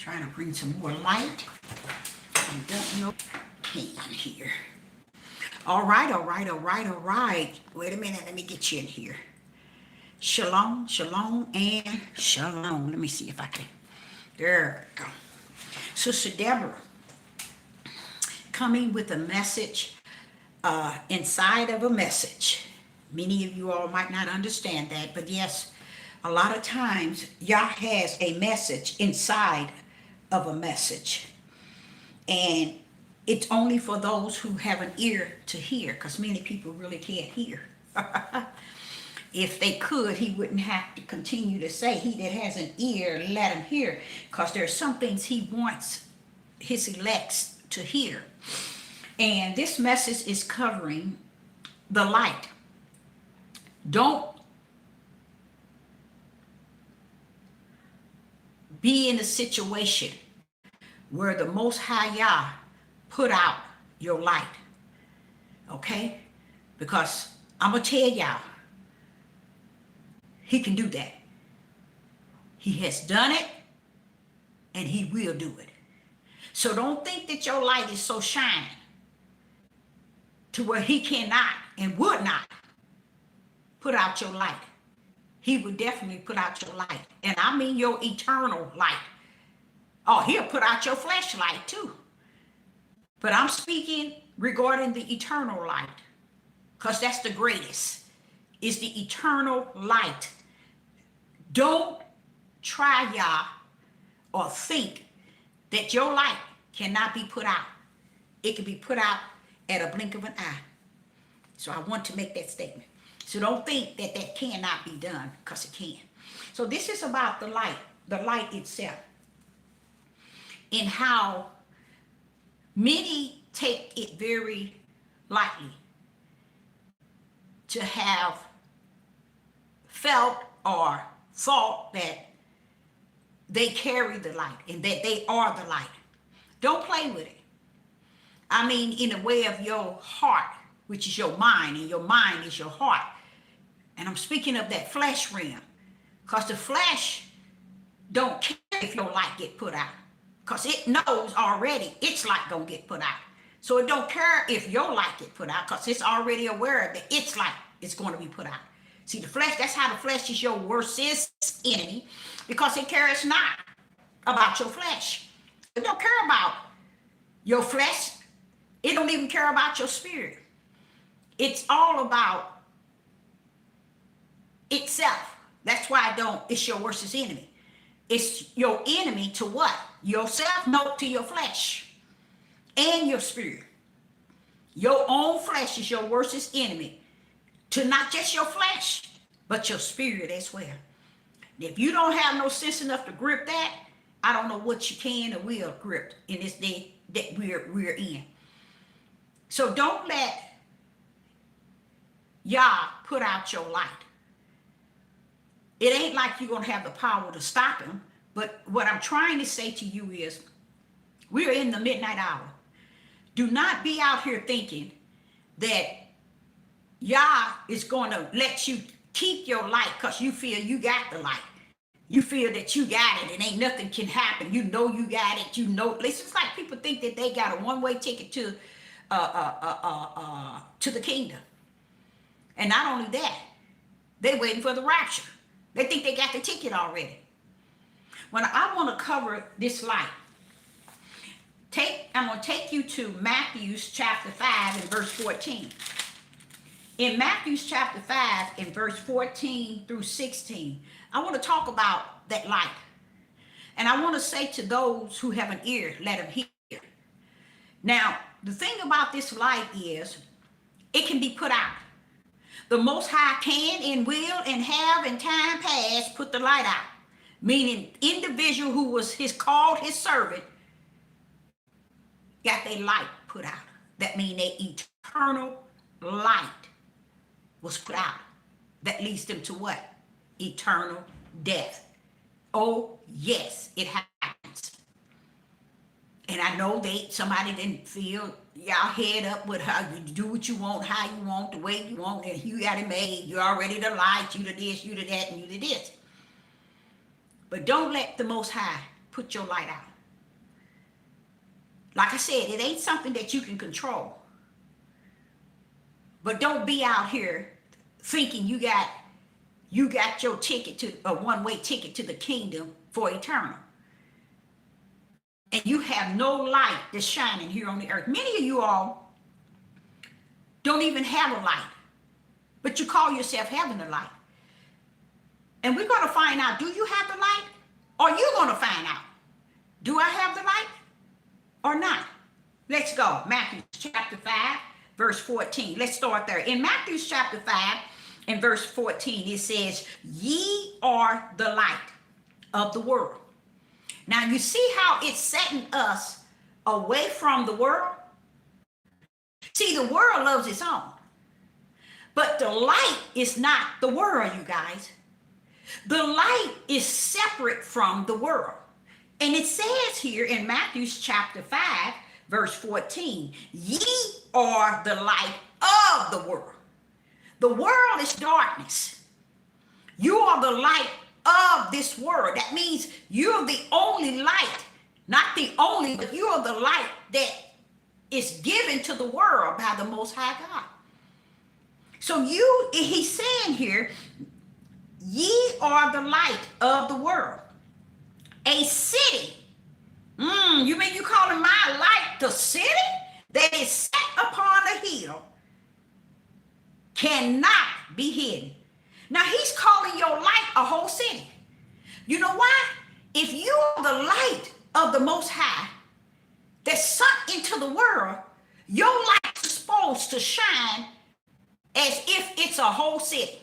Trying to bring some more light. I don't know. Can here. All right, all right, all right, all right. Wait a minute. Let me get you in here. Shalom, shalom, and shalom. Let me see if I can. There we go. Sister Deborah coming with a message inside of a message. Many of you all might not understand that, but yes, a lot of times Yah has a message inside of a message. And it's only for those who have an ear to hear, because many people really can't hear. If they could, he wouldn't have to continue to say, he that has an ear, let him hear, because there are some things he wants his elects to hear. And this message is covering the light. Don't be in a situation where the Most High Yah put out your light. Okay? Because I'm going to tell y'all, he can do that. He has done it, and he will do it. So don't think that your light is so shining to where he cannot and would not put out your light. He would definitely put out your light. And I mean your eternal light. Oh, he'll put out your flashlight too. But I'm speaking regarding the eternal light, because that's the greatest. Is the eternal light. Don't try, y'all, or think that your light cannot be put out. It can be put out at a blink of an eye. So I want to make that statement. So don't think that that cannot be done, because it can. So this is about the light itself, and how many take it very lightly to have felt or thought that they carry the light and that they are the light. Don't play with it. I mean, in a way of your heart, which is your mind, and your mind is your heart. And I'm speaking of that flesh realm, because the flesh don't care if your light get put out, because it knows already its light gonna get put out. So it don't care if your light get put out, because it's already aware that its light is going to be put out. See, the flesh, that's how the flesh is your worstest enemy, because it cares not about your flesh. It don't care about your flesh. It don't even care about your spirit. It's all about itself. That's why it's your worstest enemy. It's your enemy to what? Yourself? No, to your flesh and your spirit. Your own flesh is your worstest enemy to not just your flesh, but your spirit as well. If you don't have no sense enough to grip that, I don't know what you can or will grip in this day that we're in. So don't let Yah put out your light. It ain't like you're going to have the power to stop him. But what I'm trying to say to you is, we're in the midnight hour. Do not be out here thinking that Yah is going to let you keep your light because you feel you got the light. You feel that you got it and ain't nothing can happen. You know you got it. You know, it's just like people think that they got a one-way ticket to the kingdom. And not only that, they waiting for the rapture. They think they got the ticket already. When I want to cover this light, I'm going to take you to Matthew chapter 5 and verse 14. In Matthew chapter 5 and verse 14 through 16, I want to talk about that light. And I want to say to those who have an ear, let them hear. Now, the thing about this light is, it can be put out. The Most High can and will and have in time past put the light out. Meaning, individual who was called his servant got their light put out. That means their eternal light was put out. That leads them to what? Eternal death. Oh, yes, it happens. And I know somebody didn't feel y'all head up with how you do what you want, how you want, the way you want, and you got it made. You're already the light, you to this, you to that, and you to this. But don't let the Most High put your light out. Like I said, it ain't something that you can control. But don't be out here thinking you got your ticket to a one-way ticket to the kingdom for eternal. And you have no light that's shining here on the earth. Many of you all don't even have a light, but you call yourself having a light. And we're going to find out, do you have the light? Or you going to find out, do I have the light or not? Let's go. Matthew chapter 5, verse 14. Let's start there. In Matthew chapter 5 and verse 14, it says, ye are the light of the world. Now you see how it's setting us away from the world? See, the world loves its own. But the light is not the world, you guys. The light is separate from the world. And it says here in Matthew chapter 5, verse 14, ye are the light of the world. The world is darkness. You are the light of this world. That means you're the only light, not the only, but you are the light that is given to the world by the Most High God. So he's saying here, ye are the light of the world. A city. You mean you calling my light the city that is set upon a hill cannot be hidden. Now he's calling your light a whole city. You know why? If you are the light of the Most High that's sunk into the world, your light is supposed to shine as if it's a whole city.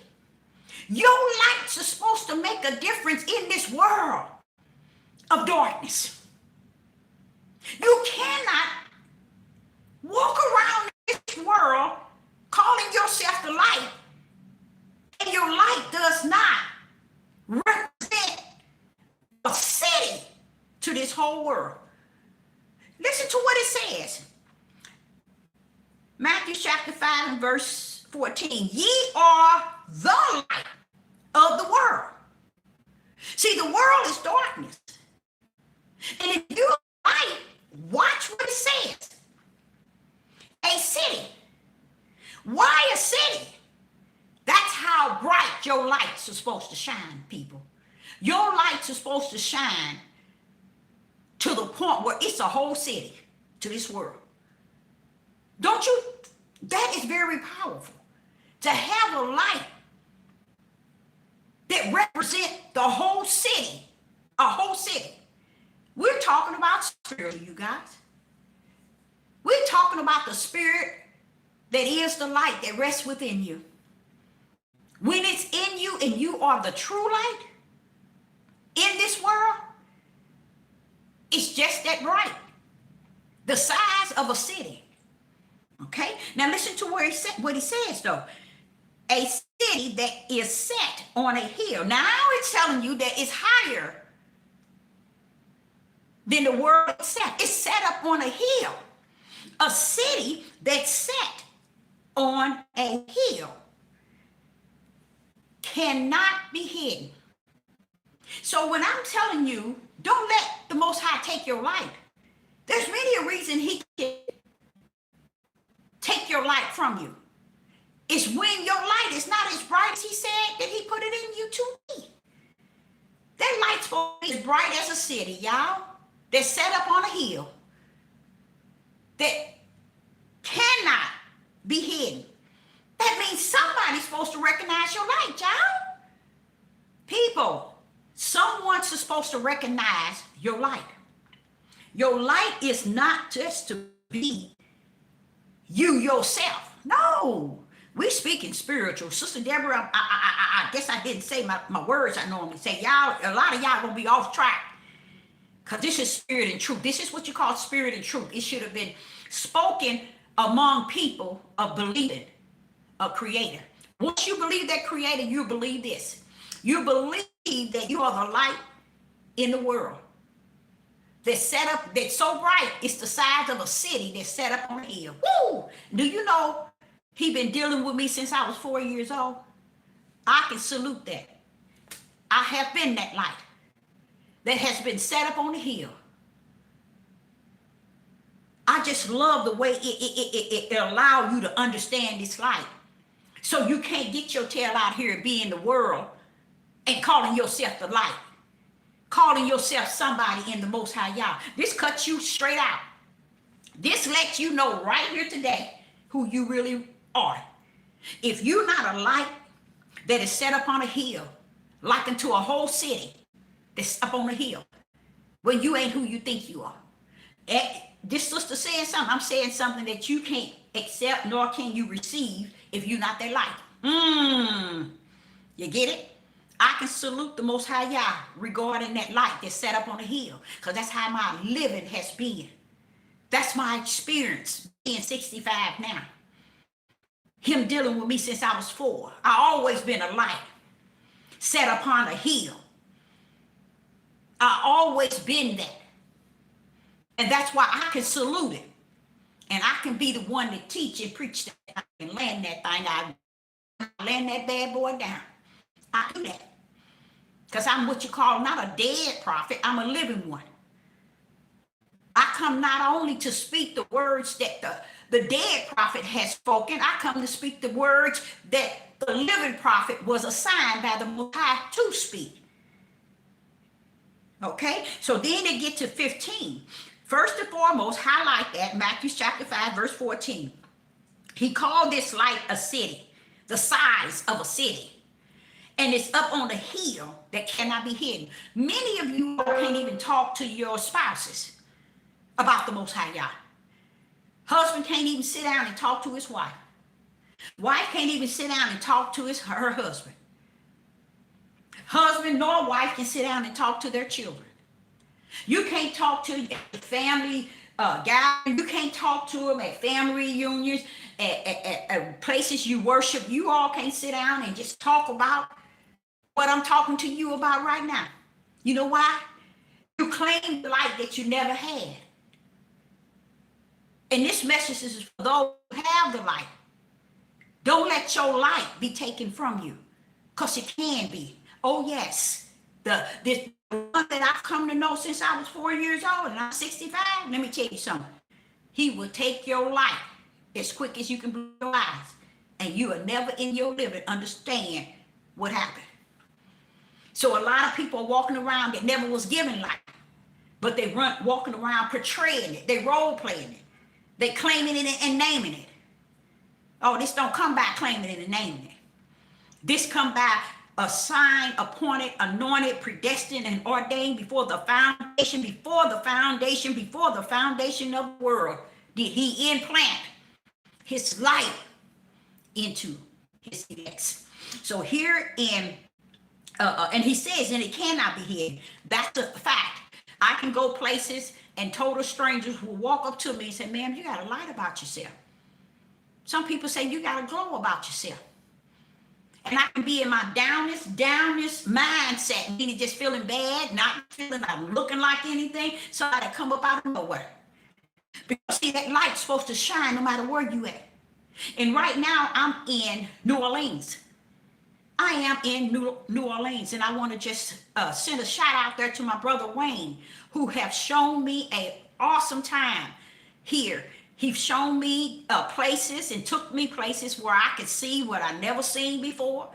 Your lights are supposed to make a difference in this world of darkness. You cannot walk around this world calling yourself the light, and your light does not represent a city to this whole world. Listen to what it says. Matthew chapter 5 and verse 14. Ye are the light of the world. See, the world is darkness. And if you're light, watch what it says. A city. Why a city? That's how bright your lights are supposed to shine, people. Your lights are supposed to shine to the point where it's a whole city to this world. Don't you? That is very powerful. To have a light that represents the whole city, a whole city. We're talking about spirit, you guys. We're talking about the spirit that is the light that rests within you. When it's in you and you are the true light in this world, it's just that bright. The size of a city. Okay? Now listen to what he says though. A city that is set on a hill. Now it's telling you that it's higher than the world itself. It's set up on a hill. A city that's set on a hill cannot be hidden. So when I'm telling you, don't let the Most High take your light. There's many a reason he can take your light from you. It's when your light is not as bright as he said that he put it in you to be. That light's supposed to be as bright as a city, y'all. That's set up on a hill. That cannot be hidden. That means somebody's supposed to recognize your light, y'all. People, someone's supposed to recognize your light. Your light is not just to be you yourself. No, we speaking spiritual. Sister Deborah, I guess I didn't say my words I normally say. Y'all, a lot of y'all gonna be off track. Because this is spirit and truth. This is what you call spirit and truth. It should have been spoken among people of believing a creator. Once you believe that creator, you believe this. You believe that you are the light in the world. That's set up, that's so bright, it's the size of a city that's set up on a hill. Woo! Do you know he been dealing with me since I was 4 years old? I can salute that. I have been that light that has been set up on the hill. I just love the way it allow you to understand this light. So you can't get your tail out here and be in the world and calling yourself the light, calling yourself somebody in the Most High Yahweh. This cuts you straight out. This lets you know right here today who you really are. If you're not a light that is set up on a hill, like into a whole city that's up on a hill, well, you ain't who you think you are. This sister saying something. I'm saying something that you can't accept, nor can you receive if you're not that light. You get it? I can salute the Most High Yah regarding that light that's set up on the hill, because that's how my living has been. That's my experience being 65 now. Him dealing with me since I was 4. I always been a light set upon a hill. I always been that. And that's why I can salute it. And I can be the one to teach and preach that. I can land that thing. I land that bad boy down. I do that. Because I'm what you call not a dead prophet. I'm a living one. I come not only to speak the words that the dead prophet has spoken. I come to speak the words that the living prophet was assigned by the Most High to speak. Okay, so then they get to 15. First and foremost, highlight that, Matthew chapter 5, verse 14. He called this light a city, the size of a city. And it's up on a hill that cannot be hidden. Many of you can't even talk to your spouses about the Most High Yah. Husband can't even sit down and talk to his wife. Wife can't even sit down and talk to her husband. Husband nor wife can sit down and talk to their children. You can't talk to your family gathering. You can't talk to them at family reunions, at places you worship. You all can't sit down and just talk about what I'm talking to you about right now. You know why? You claim the light that you never had. And this message is for those who have the light. Don't let your light be taken from you, because it can be. Oh yes, this one that I've come to know since I was 4 years old and I'm 65. Let me tell you something. He will take your light as quick as you can blink your eyes, and you will never in your living understand what happened. So a lot of people are walking around that never was given light, but they walking around portraying it. They role playing it. They claiming it and naming it. Oh, this don't come by claiming it and naming it. This come by a sign, appointed, anointed, predestined, and ordained before the foundation of the world. Did he implant his light into his elects? So here in, and he says, and it cannot be hidden. That's a fact. I can go places and total strangers will walk up to me and say, ma'am, you got a light about yourself. Some people say you got a glow about yourself. And I can be in my downest mindset, meaning just feeling bad, not feeling I'm looking like anything. Somebody come up out of nowhere. Because see, that light's supposed to shine no matter where you at. And right now I'm in New Orleans. I am in New Orleans, and I want to just send a shout out there to my brother Wayne, who have shown me an awesome time here. He's shown me places and took me places where I could see what I never seen before.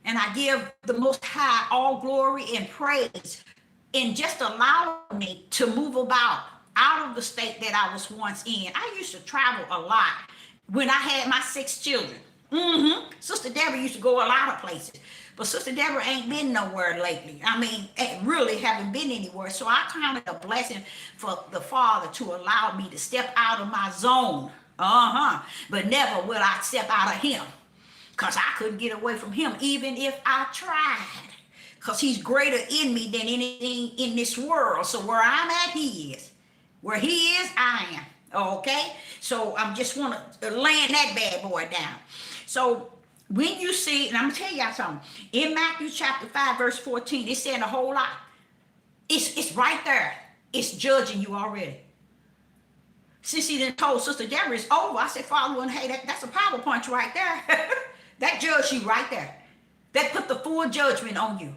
And I give the Most High all glory and praise in just allowing me to move about out of the state that I was once in. I used to travel a lot when I had my 6 children. Sister Deborah used to go a lot of places, but Sister Deborah ain't been nowhere lately. I mean, really haven't been anywhere. So I counted a blessing for the Father to allow me to step out of my zone. But never will I step out of him, because I couldn't get away from him even if I tried, because he's greater in me than anything in this world. So where I'm at, he is. Where he is, I am. Okay? So I just want to land that bad boy down. So when you see, and I'm going to tell y'all something, in Matthew chapter 5, verse 14, it's saying a whole lot. It's right there. It's judging you already. Since he then told Sister Deborah it's over, I said, Father, well, hey, that's a power punch right there. That judged you right there. That put the full judgment on you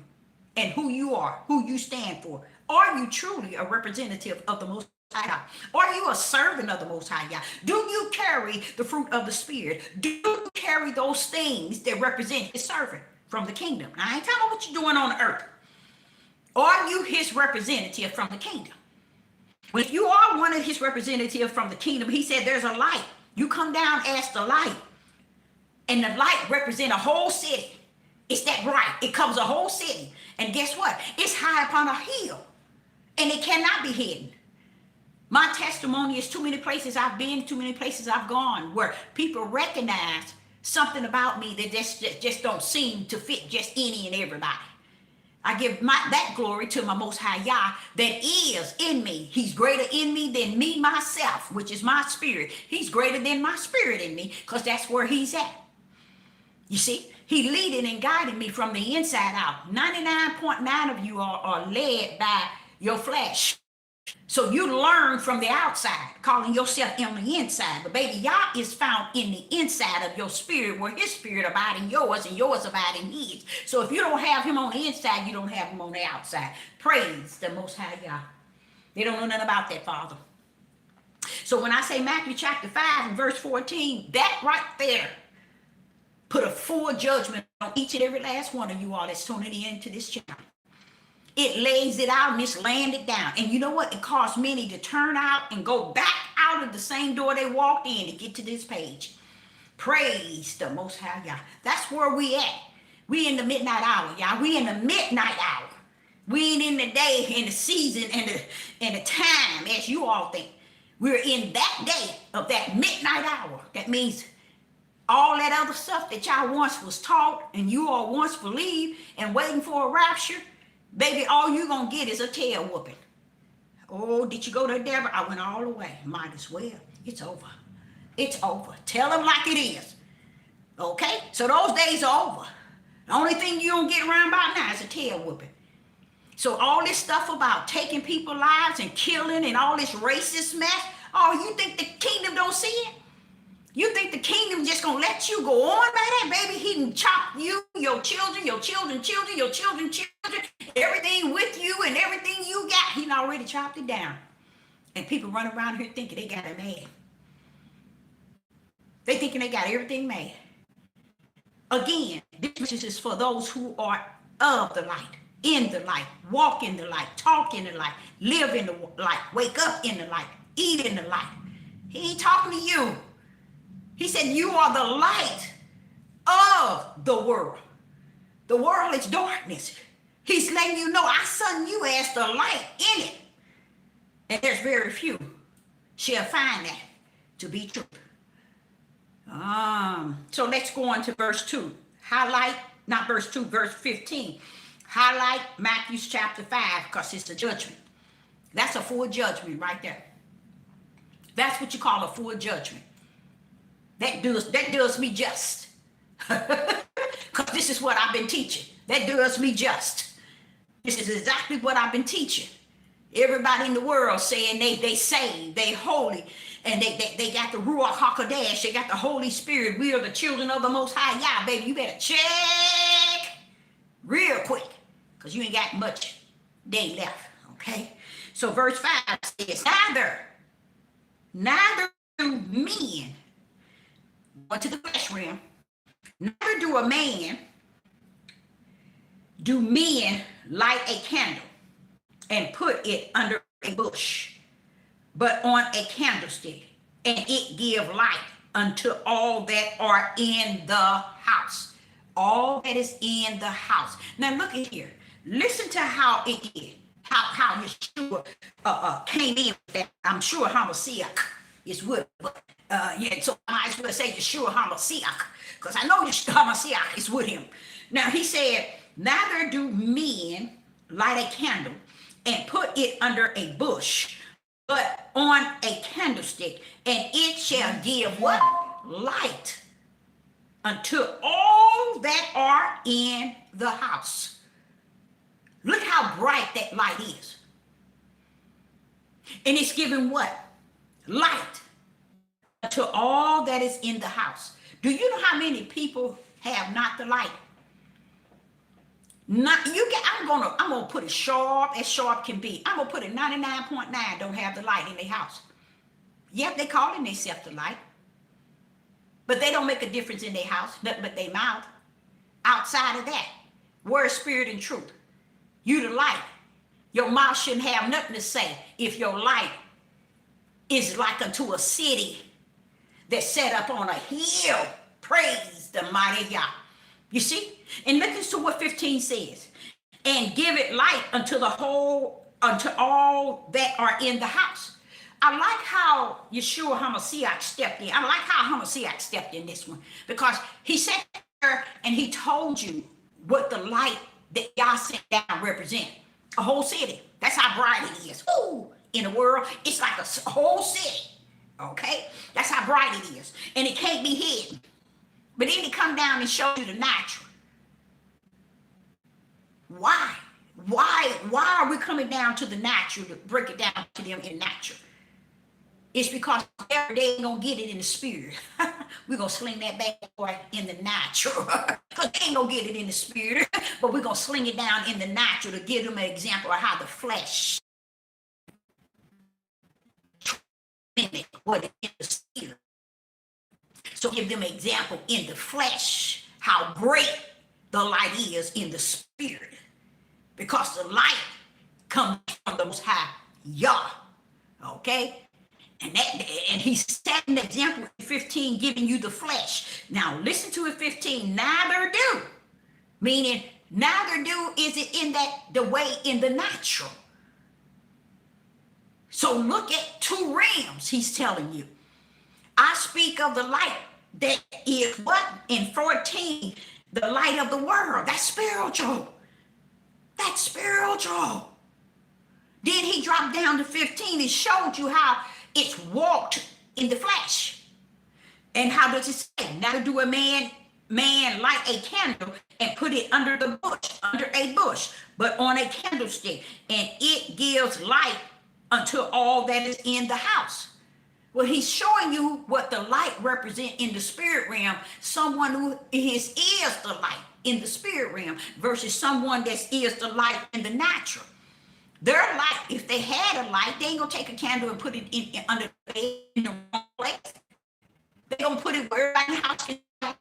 and who you are, who you stand for. Are you truly a representative of the Most High Yah? Are you a servant of the Most High Yah? Do you carry the fruit of the Spirit? Do you carry those things that represent His servant from the kingdom? Now, I ain't talking about what you're doing on the earth. Are you His representative from the kingdom? If you are one of His representatives from the kingdom, He said there's a light. You come down as the light. And the light represents a whole city. It's that bright. It covers a whole city. And guess what? It's high upon a hill. And it cannot be hidden. My testimony is too many places I've been, too many places I've gone, where people recognize something about me that just don't seem to fit just any and everybody. I give that glory to my Most High Yah that is in me. He's greater in me than me myself, which is my spirit. He's greater than my spirit in me, because that's where He's at. You see, He leading and guiding me from the inside out. 99.9 of you are led by your flesh. So you learn from the outside, calling yourself on the inside. But baby, Yah is found in the inside of your spirit, where His spirit abide in yours and yours abide in His. So if you don't have Him on the inside, you don't have Him on the outside. Praise the Most High Yah. They don't know nothing about that, Father. So when I say Matthew chapter 5 and verse 14, that right there put a full judgment on each and every last one of you all that's tuning into this channel. It lays it out and it's laying it down. And you know what? It caused many to turn out and go back out of the same door they walked in to get to this page. Praise the Most High Yah. That's where we at. We in the midnight hour, y'all. We in the midnight hour. We ain't in the day, in the season, and the time, as you all think. We're in that day of that midnight hour. That means all that other stuff that y'all once was taught and you all once believed and waiting for a rapture, baby, all you gonna get is a tail whooping. Oh, did you go to Deborah? I went all the way. Might as well. It's over. It's over. Tell them like it is. Okay? So those days are over. The only thing you don't get around by now is a tail whooping. So all this stuff about taking people's lives and killing and all this racist mess, oh, you think the kingdom don't see it? You think the kingdom just gonna let you go on by that, baby? He can chop you, your children, your children, children, your children, children, everything with you and everything you got. He already chopped it down. And people run around here thinking they got it made. They thinking they got everything made. Again, this message is for those who are of the light, in the light, walk in the light, talk in the light, live in the light, wake up in the light, eat in the light. He ain't talking to you. He said, you are the light of the world. The world is darkness. He's letting you know, I son you as the light in it. And there's very few shall find that to be true. So let's go on to verse 2. Highlight, not verse 2, verse 15. Highlight Matthew chapter 5, because it's a judgment. That's a full judgment right there. That's what you call a full judgment. That does me just. Because this is what I've been teaching. That does me just. This is exactly what I've been teaching. Everybody in the world saying they saved, they holy, and they got the Ruach HaKodesh, they got the Holy Spirit. We are the children of the Most High Yah, baby. You better check real quick, because you ain't got much day left, okay? So verse 5 says, neither do men, to the flesh realm, neither do men light a candle and put it under a bush, but on a candlestick, and it give light unto all that are in the house. All that is in the house. Now look at here. Listen to how it is. How Yeshua came in with that. I'm sure Hamashiach is with, but so I might as well say Yeshua Hamashiach, because I know Hamashiach is with him. Now he said, neither do men light a candle and put it under a bush, but on a candlestick, and it shall give what? Light unto all that are in the house. Look how bright that light is. And it's giving what? Light to all that is in the house. Do you know how many people have not the light? Not you get. I'm gonna put it sharp as sharp can be. I'm gonna put it 99.9 don't have the light in their house. Yep, they calling themselves the light, but they don't make a difference in their house. Nothing but their mouth. Outside of that, word, spirit, and truth. You the light. Your mouth shouldn't have nothing to say if your light is like unto a city that's set up on a hill. Praise the mighty Yah. You see? And listen to what 15 says. And give it light unto the whole, unto all that are in the house. I like how Yeshua HaMashiach stepped in. I like how HaMashiach stepped in this one. Because he sat there and he told you what the light that Yah sent down represent. A whole city. That's how bright it is. Ooh, in the world, it's like a whole city. Okay? That's how bright it is. And it can't be hidden. But then he come down and show you the natural. Why? Why are we coming down to the natural to break it down to them in natural? It's because they ain't gonna get it in the spirit. We're gonna sling that bad boy in the natural. Because they ain't gonna get it in the spirit, but we're gonna sling it down in the natural to give them an example of how the flesh what in the spirit. So give them an example in the flesh how great the light is in the spirit. Because the light comes from the Most High Yah. Okay? And he set an example in 15 giving you the flesh. Now listen to it 15. Neither do. Meaning neither do is it in that the way in the natural. So look at two realms he's telling you. I speak of the light that is what? In 14, the light of the world. That's spiritual. That's spiritual. Then he dropped down to 15 and showed you how it's walked in the flesh. And how does it say? Now to do a man light a candle and put it under a bush, but on a candlestick, and it gives light unto all that is in the house. Well, he's showing you what the light represents in the spirit realm. Someone who is the light in the spirit realm versus someone that is the light in the natural. Their light, if they had a light, they ain't gonna take a candle and put it in under the bed in the wrong place. They gonna put it where everybody in the house can.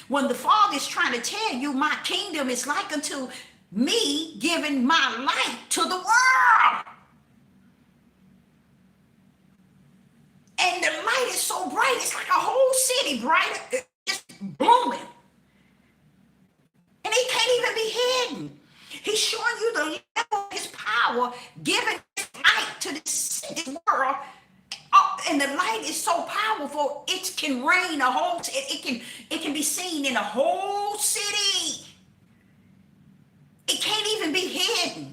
When the Father is trying to tell you, my kingdom is like unto me giving my light to the world. And the light is so bright, it's like a whole city bright, just blooming. And it can't even be hidden. He's showing you the level of his power, giving his light to this world. Oh, and the light is so powerful, it can rain a whole, it can be seen in a whole city. It can't even be hidden.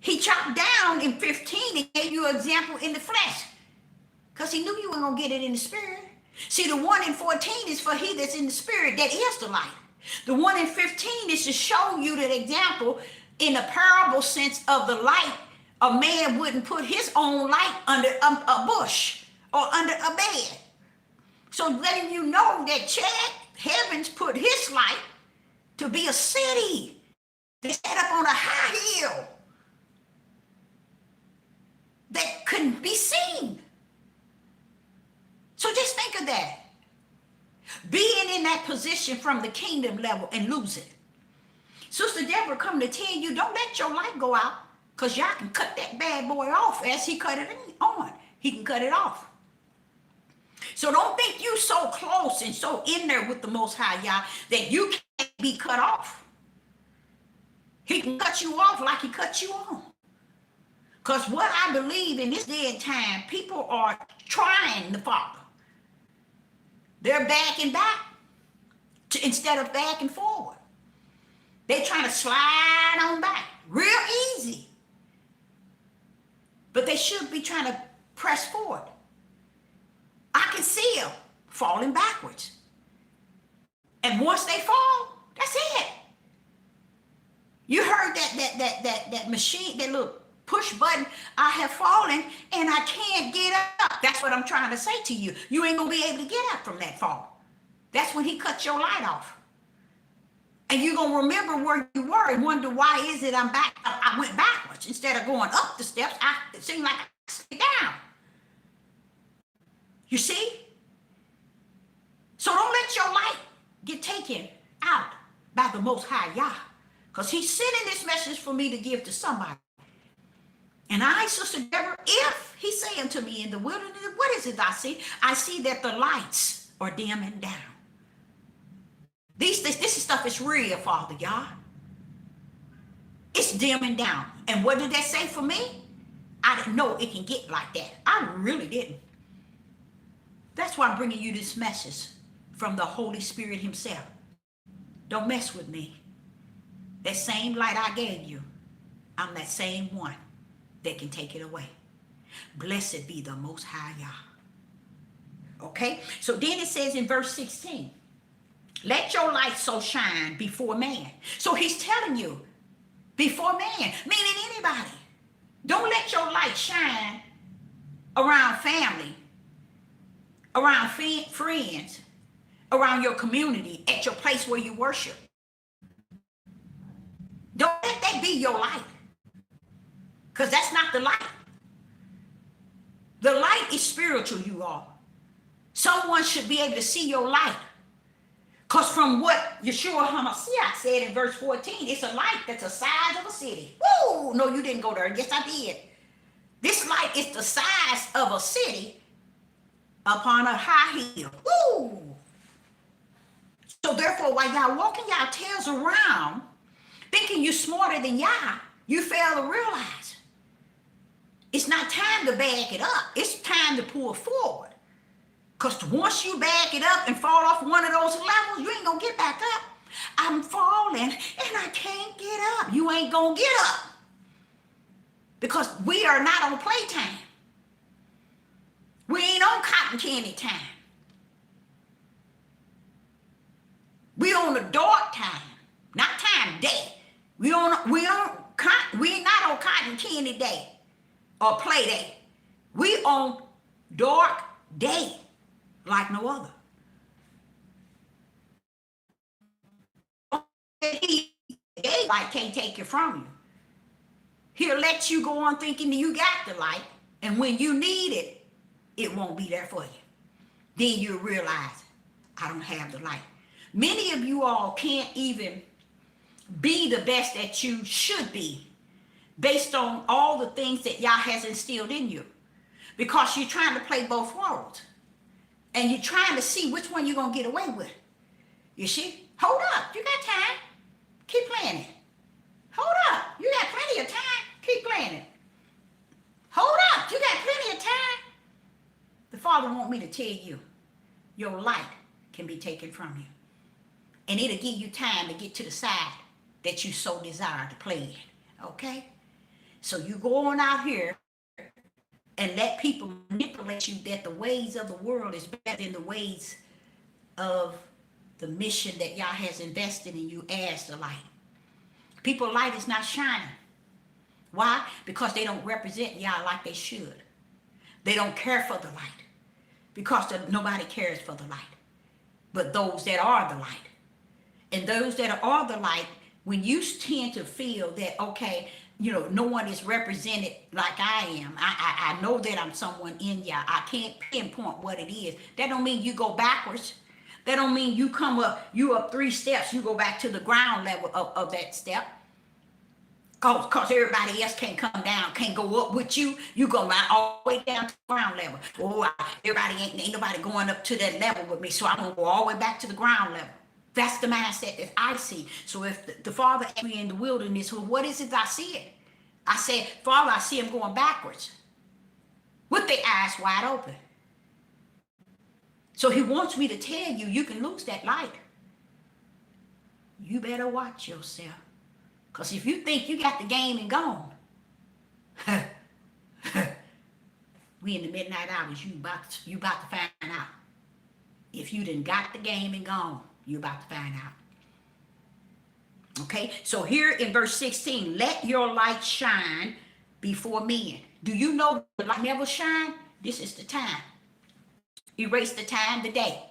He chopped down in 15 and gave you an example in the flesh. Because he knew you weren't going to get it in the spirit. See, the one in 14 is for he that's in the spirit, that is the light. The one in 15 is to show you the example in a parable sense of the light. A man wouldn't put his own light under a bush or under a bed. So letting you know that Chad Heavens put his light to be a city. They set up on a high hill that couldn't be seen. So just think of that. Being in that position from the kingdom level and lose it. Sister Deborah come to tell you, don't let your light go out, because y'all can cut that bad boy off as he cut it on. He can cut it off. So don't think you so close and so in there with the Most High Yah that you can't be cut off. He can cut you off like he cut you on. Because what I believe in this day and time, people are trying the Father. They're backing back instead of backing forward. They're trying to slide on back real easy. But they should be trying to press forward. I can see them falling backwards. And once they fall, that's it. You heard that machine, that little push button, I have fallen and I can't get up. That's what I'm trying to say to you. You ain't gonna be able to get up from that fall. That's when he cut your light off. And you're going to remember where you were and wonder, why is it I'm back? I went backwards. Instead of going up the steps, it seemed like I slid down. You see? So don't let your light get taken out by the Most High Yah. Because he's sending this message for me to give to somebody. And I, Sister Deborah, if he's saying to me in the wilderness, what is it I see? I see that the lights are dimming down. This stuff is real, Father Yah. It's dimming down. And what did that say for me? I didn't know it can get like that. I really didn't. That's why I'm bringing you this message from the Holy Spirit himself. Don't mess with me. That same light I gave you, I'm that same one that can take it away. Blessed be the Most High Yah. Okay? So then it says in verse 16, let your light so shine before man. So he's telling you, before man, meaning anybody. Don't let your light shine around family, around friends, around your community, at your place where you worship. Don't let that be your light. Because that's not the light. The light is spiritual, you all. Someone should be able to see your light. Because from what Yeshua HaMashiach said in verse 14, it's a light that's the size of a city. Woo! No, you didn't go there. Yes, I did. This light is the size of a city upon a high hill. Woo! So therefore, while y'all walking y'all tails around, thinking you're smarter than y'all, you fail to realize it's not time to back it up. It's time to pull forward. Because once you back it up and fall off one of those levels, you ain't going to get back up. I'm falling and I can't get up. You ain't going to get up. Because we are not on playtime. We ain't on cotton candy time. We on a dark time, not time day. We not on cotton candy day or play day. We on dark day like no other. Light can't take it from you. He'll let you go on thinking you got the light, and when you need it, it won't be there for you. Then you'll realize, I don't have the light. Many of you all can't even be the best that you should be based on all the things that Yah has instilled in you, because you're trying to play both worlds and you're trying to see which one you're going to get away with. You see? Hold up. You got time. Keep playing it. Hold up. You got plenty of time. Keep playing it. Hold up. You got plenty of time. The Father wants me to tell you, your light can be taken from you. And it'll give you time to get to the side that you so desire to play in. Okay? So you go on out here and let people manipulate you that the ways of the world is better than the ways of the mission that Yah has invested in you as the light. People's light is not shining. Why? Because they don't represent Yah like they should. They don't care for the light. Because nobody cares for the light. But those that are the light. And those that are the light, when you tend to feel that, okay, no one is represented like I am. I know that I'm someone in Yah. I can't pinpoint what it is. That don't mean you go backwards. That don't mean you come up, you up 3 steps, you go back to the ground level of that step. Because everybody else can't come down, can't go up with you. You go all the way down to the ground level. Oh, everybody ain't nobody going up to that level with me, so I'm going to go all the way back to the ground level. That's the mindset that I see. So if the Father asked me in the wilderness, well, what is it I see it? I said, Father, I see him going backwards with their eyes wide open. So he wants me to tell you, you can lose that light. You better watch yourself. Because if you think you got the game and gone, we in the midnight hours, you about to find out. If you done got the game and gone, you about to find out. Okay, so here in verse 16, let your light shine before men. Do you know the light never shine? This is the time. Erase the time today.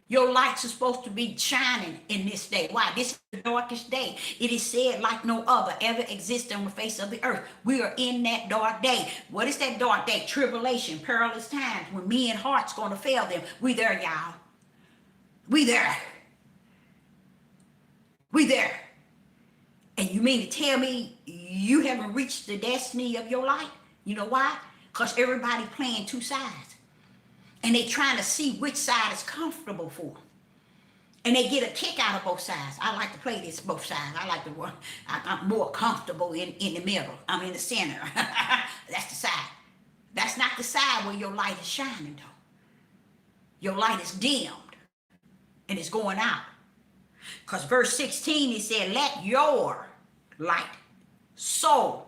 Your lights are supposed to be shining in this day. Why? This is the darkest day. It is said like no other ever existed on the face of the earth. We are in that dark day. What is that dark day? Tribulation, perilous times when men's hearts going to fail them. We there, y'all. We there. We there. And you mean to tell me you haven't reached the destiny of your life? You know why? Because everybody playing two sides. And they trying to see which side is comfortable for them. And they get a kick out of both sides. I like to play this both sides. I like to work. I'm more comfortable in the middle. I'm in the center. That's the side. That's not the side where your light is shining, though. Your light is dimmed. And it's going out. Because verse 16, it said, let your light so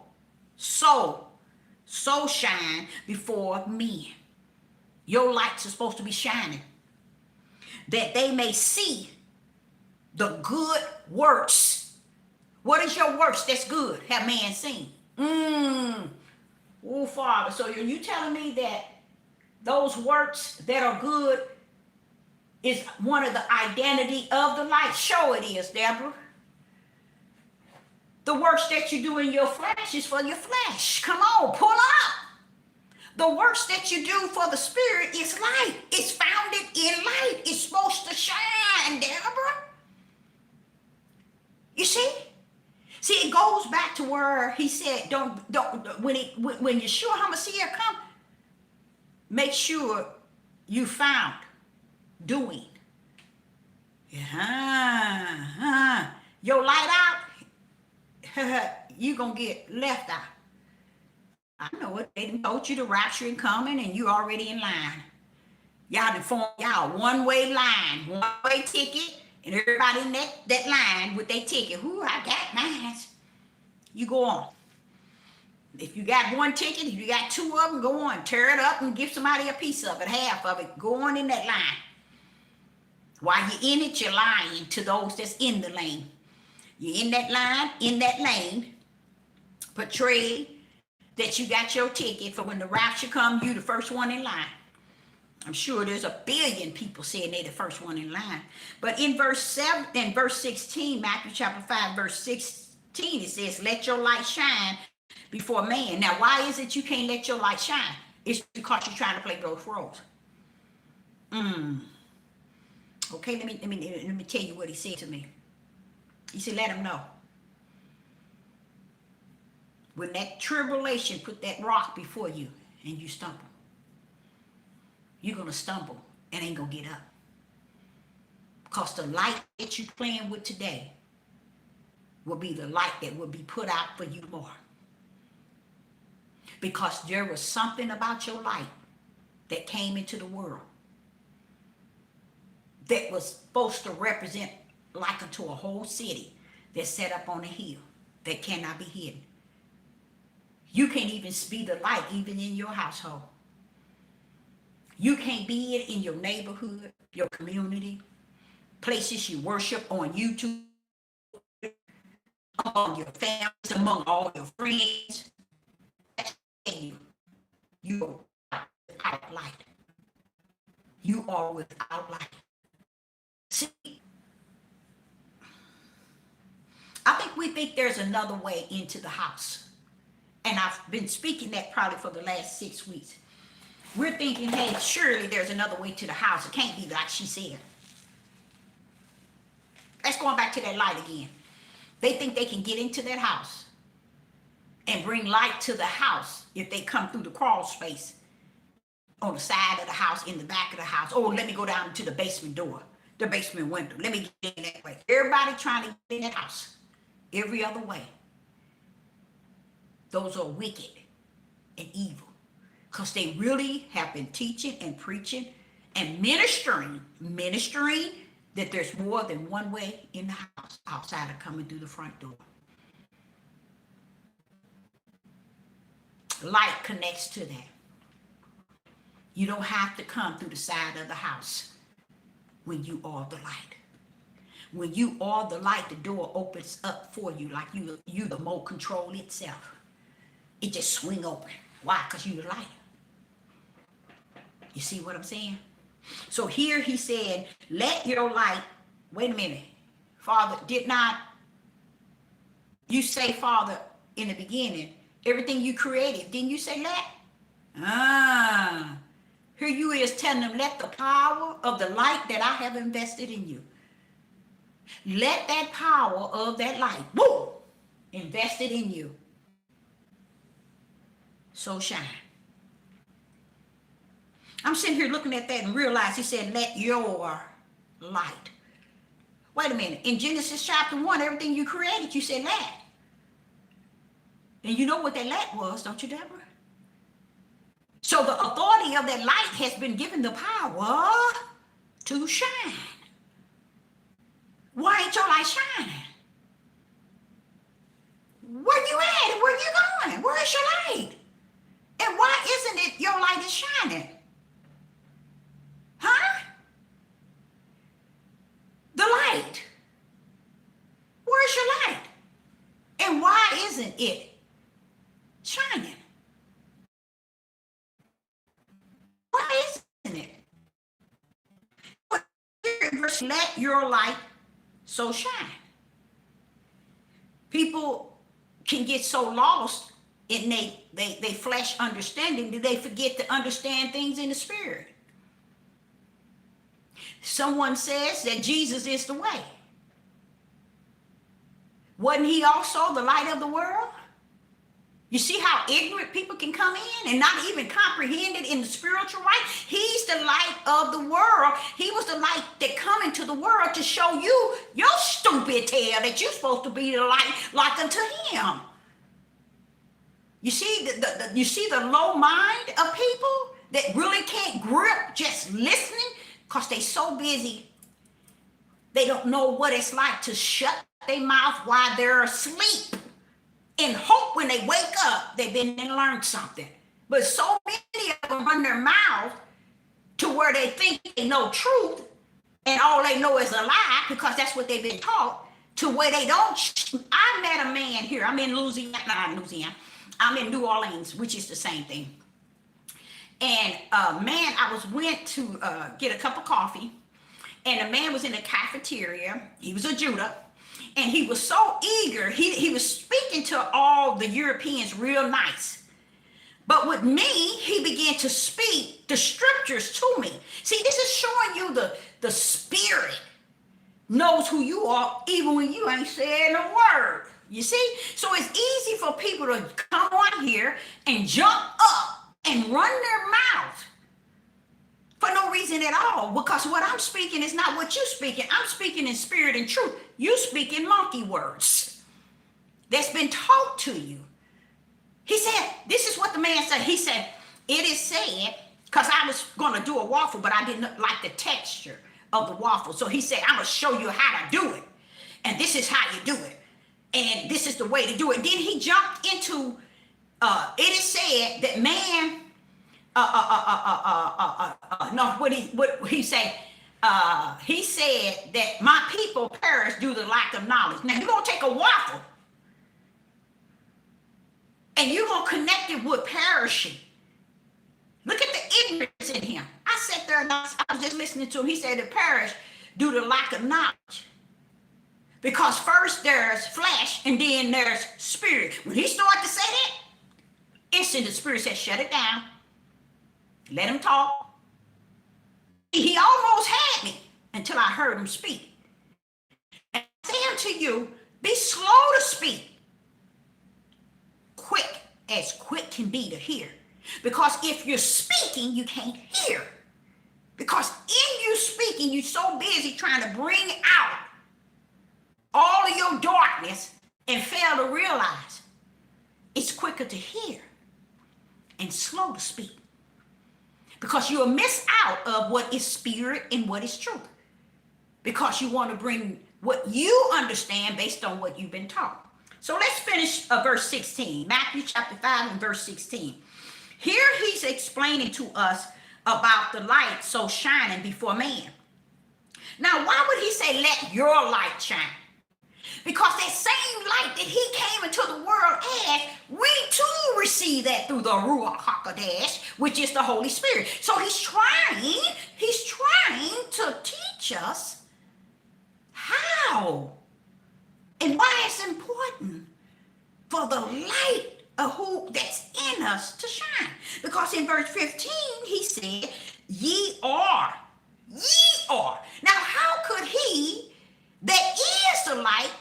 shine before men. Your lights are supposed to be shining, that they may see the good works. What is your works that's good? Have man seen? Oh, Father. So are you telling me that those works that are good is one of the identity of the light? Show it is, Deborah. The works that you do in your flesh is for your flesh. Come on, pull up. The works that you do for the spirit is light. It's founded in light. It's supposed to shine, Deborah. You see? See, it goes back to where he said, when Yeshua HaMashiach come, make sure you found doing. Your light out, you gonna get left out. I know it. They told you the rapture is coming and you already in line. Y'all informed y'all one-way line, one-way ticket, and everybody in that line with their ticket. Whoo, I got mine. You go on. If you got one ticket, if you got two of them, go on. Tear it up and give somebody a piece of it, half of it. Go on in that line. While you're in it, you're lying to those that's in the lane. You're in that line, in that lane, portray that you got your ticket for when the rapture comes, you the first one in line. I'm sure there's a billion people saying they the first one in line. But in verse 16, Matthew chapter 5, verse 16, it says, let your light shine before man. Now, why is it you can't let your light shine? It's because you're trying to play both roles. Okay, let me tell you what he said to me. He said, let him know. When that tribulation put that rock before you and you stumble, you're going to stumble and ain't going to get up. Because the light that you're playing with today will be the light that will be put out for you tomorrow. Because there was something about your light that came into the world that was supposed to represent like unto a whole city that's set up on a hill that cannot be hidden. You can't even be the light even in your household. You can't be it in your neighborhood, your community, places you worship on YouTube, among your families, among all your friends. You are without light. You are without light. See, I think we think there's another way into the house. And I've been speaking that probably for the last 6 weeks. We're thinking, hey, surely there's another way to the house. It can't be like she said. That's going back to that light again. They think they can get into that house and bring light to the house if they come through the crawl space on the side of the house, in the back of the house. Oh, let me go down to the basement door, the basement window. Let me get in that way. Everybody trying to get in that house every other way. Those are wicked and evil, because they really have been teaching and preaching and ministering that there's more than one way in the house outside of coming through the front door. Light connects to that. You don't have to come through the side of the house when you are the light. When you are the light, the door opens up for you like you the remote control itself. It just swing open. Why? Because you the light. You see what I'm saying? So here he said, let your light, wait a minute, Father, did not you say, Father, in the beginning, everything you created, didn't you say let? Ah, here you is telling them, let the power of the light that I have invested in you, let that power of that light, woo, invested in you, so shine. I'm sitting here looking at that and realize he said, let your light. Wait a minute. In Genesis chapter 1, everything you created, you said let. And you know what that let was, don't you, Deborah? So the authority of that light has been given the power to shine. Why ain't your light shining? Where you at and where you going? Where's your light? And why isn't it your light is shining? Huh? The light. Where's your light? And why isn't it shining? Why isn't it? Let your light so shine. People can get so lost in they flesh understanding that they forget to understand things in the spirit. Someone says that Jesus is the way. Wasn't he also the light of the world? You see how ignorant people can come in and not even comprehend it in the spiritual right? He's the light of the world. He was the light that come into the world to show you your stupid tail that you're supposed to be the light like unto him. You see you see the low mind of people that really can't grip just listening because they so busy. They don't know what it's like to shut their mouth while they're asleep and hope when they wake up they've been and learned something. But so many of them run their mouth to where they think they know truth and all they know is a lie because that's what they've been taught, to where they don't. I met a man here. I'm in Louisiana, not Louisiana. I'm in New Orleans, which is the same thing. And man, I went to get a cup of coffee, and a man was in the cafeteria. He was a Judah, and he was so eager. He was speaking to all the Europeans real nice. But with me, he began to speak the scriptures to me. See, this is showing you the spirit knows who you are, even when you ain't saying a word. You see? So it's easy for people to come on here and jump up and run their mouth for no reason at all, because what I'm speaking is not what you're speaking. I'm speaking in spirit and truth. You speak in monkey words that's been taught to you. He said, this is what the man said. He said, it is said, because I was going to do a waffle, but I didn't like the texture of the waffle. So he said, I'm going to show you how to do it. And this is how you do it. And this is the way to do it. Then he jumped into, it is said that man, no, what he say? He said that my people perish due to lack of knowledge. Now you're going to take a waffle and you're going to connect it with perishing. Look at the ignorance in him. I sat there and I was just listening to him. He said it perish due to lack of knowledge. Because first there's flesh and then there's spirit. When he started to say that, instant the spirit said, shut it down. Let him talk. He almost had me until I heard him speak. And I say unto you, be slow to speak. Quick as quick can be to hear. Because if you're speaking, you can't hear. Because in you speaking, you're so busy trying to bring out all of your darkness and fail to realize it's quicker to hear and slow to speak. Because you'll miss out of what is spirit and what is truth. Because you want to bring what you understand based on what you've been taught. So let's finish verse 16. Matthew chapter 5 and verse 16. Here he's explaining to us about the light so shining before man. Now, why would he say, let your light shine? Because that same light that he came into the world as, we too receive that through the Ruach HaKodesh, which is the Holy Spirit. So he's trying Because in verse 15, he said, ye are. Ye are. Now, how could he that is the light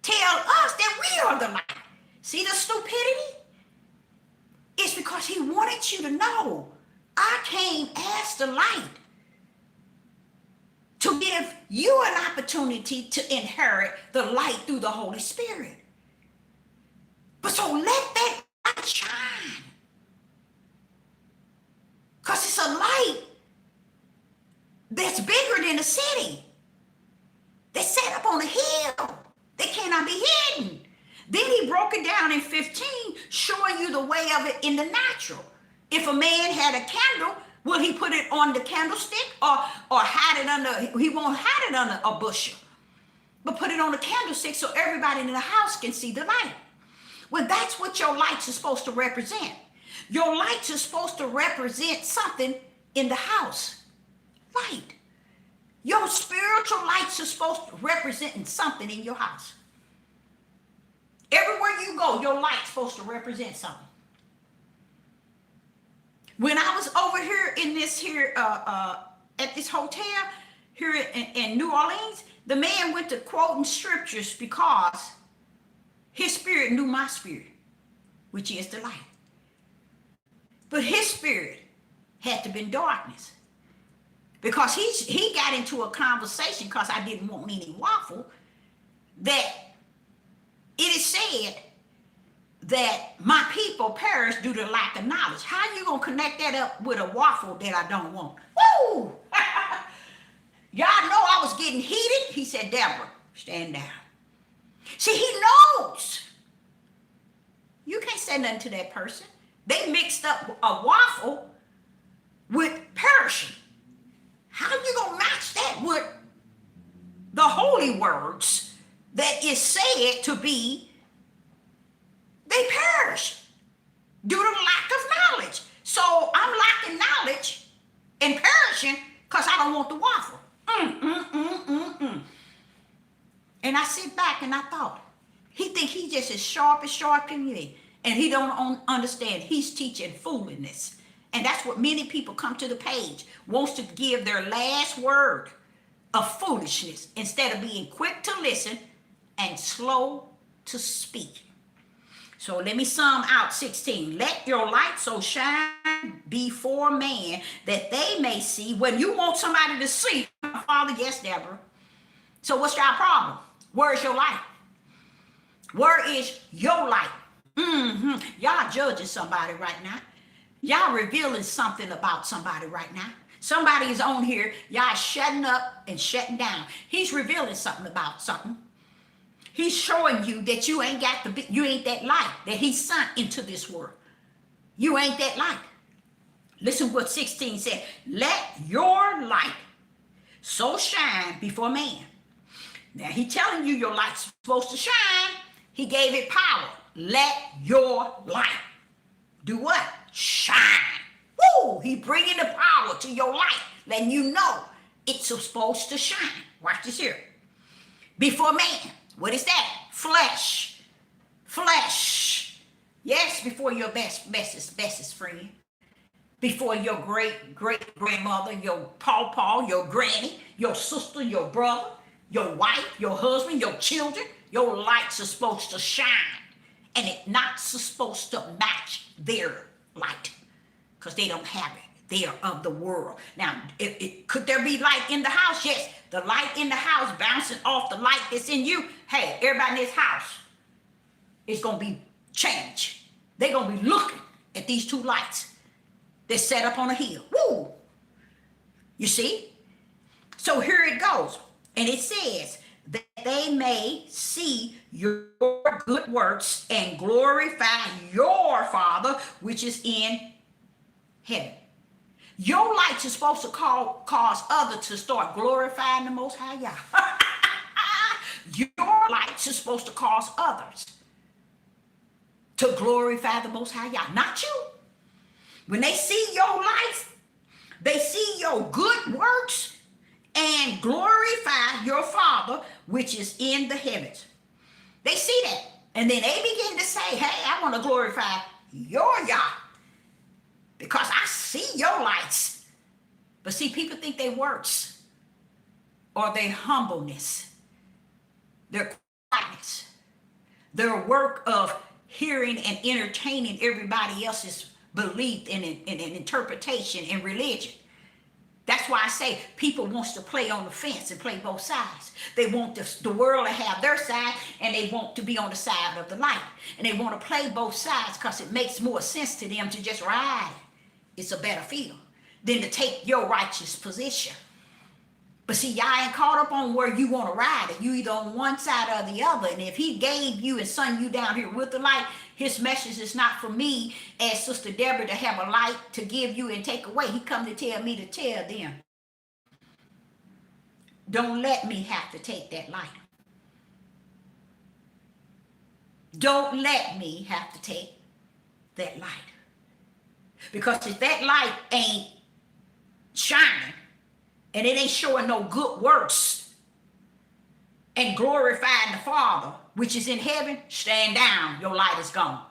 tell us that we are the light? See the stupidity? It's because he wanted you to know I came as the light to give you an opportunity to inherit the light through the Holy Spirit. But so let that light shine. Because it's a light that's bigger than a city. That's set up on a hill. They cannot be hidden. Then he broke it down in 15, showing you the way of it in the natural. If a man had a candle, will he put it on the candlestick or hide it under, he won't hide it under a bushel, but put it on the candlestick so everybody in the house can see the light. Well, that's what your lights are supposed to represent. Your lights are supposed to represent something in the house. Light. Your spiritual lights are supposed to represent something in your house. Everywhere you go, your light's supposed to represent something. When I was over here in this here, at this hotel here in New Orleans, the man went to quoting scriptures because his spirit knew my spirit, which is the light. But his spirit had to be in darkness because he got into a conversation because I didn't want any waffle that it is said that my people perish due to lack of knowledge. How you gonna connect that up with a waffle that I don't want? Woo! Y'all know I was getting heated. He said, Deborah, stand down. See, he knows. You can't say nothing to that person. They mixed up a waffle with perishing. How you gonna match that with the holy words that is said to be, they perish due to lack of knowledge. So I'm lacking knowledge and perishing because I don't want the waffle. And I sit back and I thought, he think he just as sharp as me, and he don't understand he's teaching foolishness. And that's what many people come to the page, wants to give their last word of foolishness instead of being quick to listen and slow to speak. So let me sum out 16. Let your light so shine before man that they may see. When you want somebody to see, Father, yes, Deborah. So what's your problem? Where's your light? Where is your light? Y'all judging somebody right now. Y'all revealing something about somebody right now. Somebody is on here. Y'all shutting up and shutting down. He's revealing something about something. He's showing you that you ain't you ain't that light that he sent into this world. You ain't that light. Listen what 16 said. Let your light so shine before man. Now he telling you your light's supposed to shine. He gave it power. Let your light do what? Shine. Woo! He bringing the power to your light, letting you know it's supposed to shine. Watch this here. Before man. What is that? Flesh. Flesh. Yes, before your bestest friend. Before your great-grandmother, your pawpaw, your granny, your sister, your brother, your wife, your husband, your children. Your lights are supposed to shine. And it's not supposed to match their light. Because they don't have it. They are of the world. Now, could there be light in the house? Yes. The light in the house bouncing off the light that's in you. Hey, everybody in this house is going to be changed. They're going to be looking at these two lights that's set up on a hill. Woo! You see? So here it goes. And it says that they may see your good works and glorify your Father, which is in heaven. Your lights are supposed to cause others to start glorifying the Most High Yahweh. Your lights are supposed to cause others to glorify the Most High Yahweh, not you. When they see your life, they see your good works and glorify your Father, which is in the heavens. They see that. And then they begin to say, hey, I want to glorify your Yah. because I see your lights. But see, people think they works or their humbleness, their quietness, their work of hearing and entertaining everybody else's belief and interpretation in religion. That's why I say people wants to play on the fence and play both sides. They want the world to have their side, and they want to be on the side of the light. And they want to play both sides because it makes more sense to them to just ride. It's a better feel than to take your righteous position. But see, y'all ain't caught up on where you want to ride it. You either on one side or the other. And if he gave you and sent you down here with the light, his message is not for me as Sister Deborah to have a light to give you and take away. He come to tell me to tell them. Don't let me have to take that light. Don't let me have to take that light. Because if that light ain't shining, and it ain't showing no good works and glorifying the Father, which is in heaven, stand down. Your light is gone.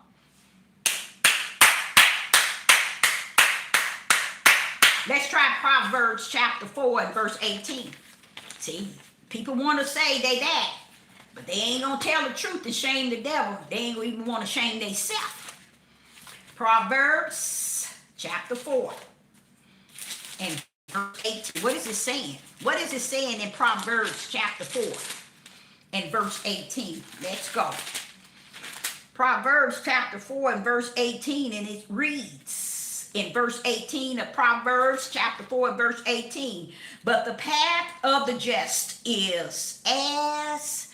Let's try Proverbs chapter 4 and verse 18. See, people want to say they that, but they ain't going to tell the truth and shame the devil. They ain't even want to shame themselves. Proverbs chapter 4 and verse 18. What is it saying? What is it saying in Proverbs chapter 4 and verse 18? Let's go. Proverbs chapter 4 and verse 18, and it reads in verse 18 of Proverbs chapter 4 and verse 18, but the path of the just is as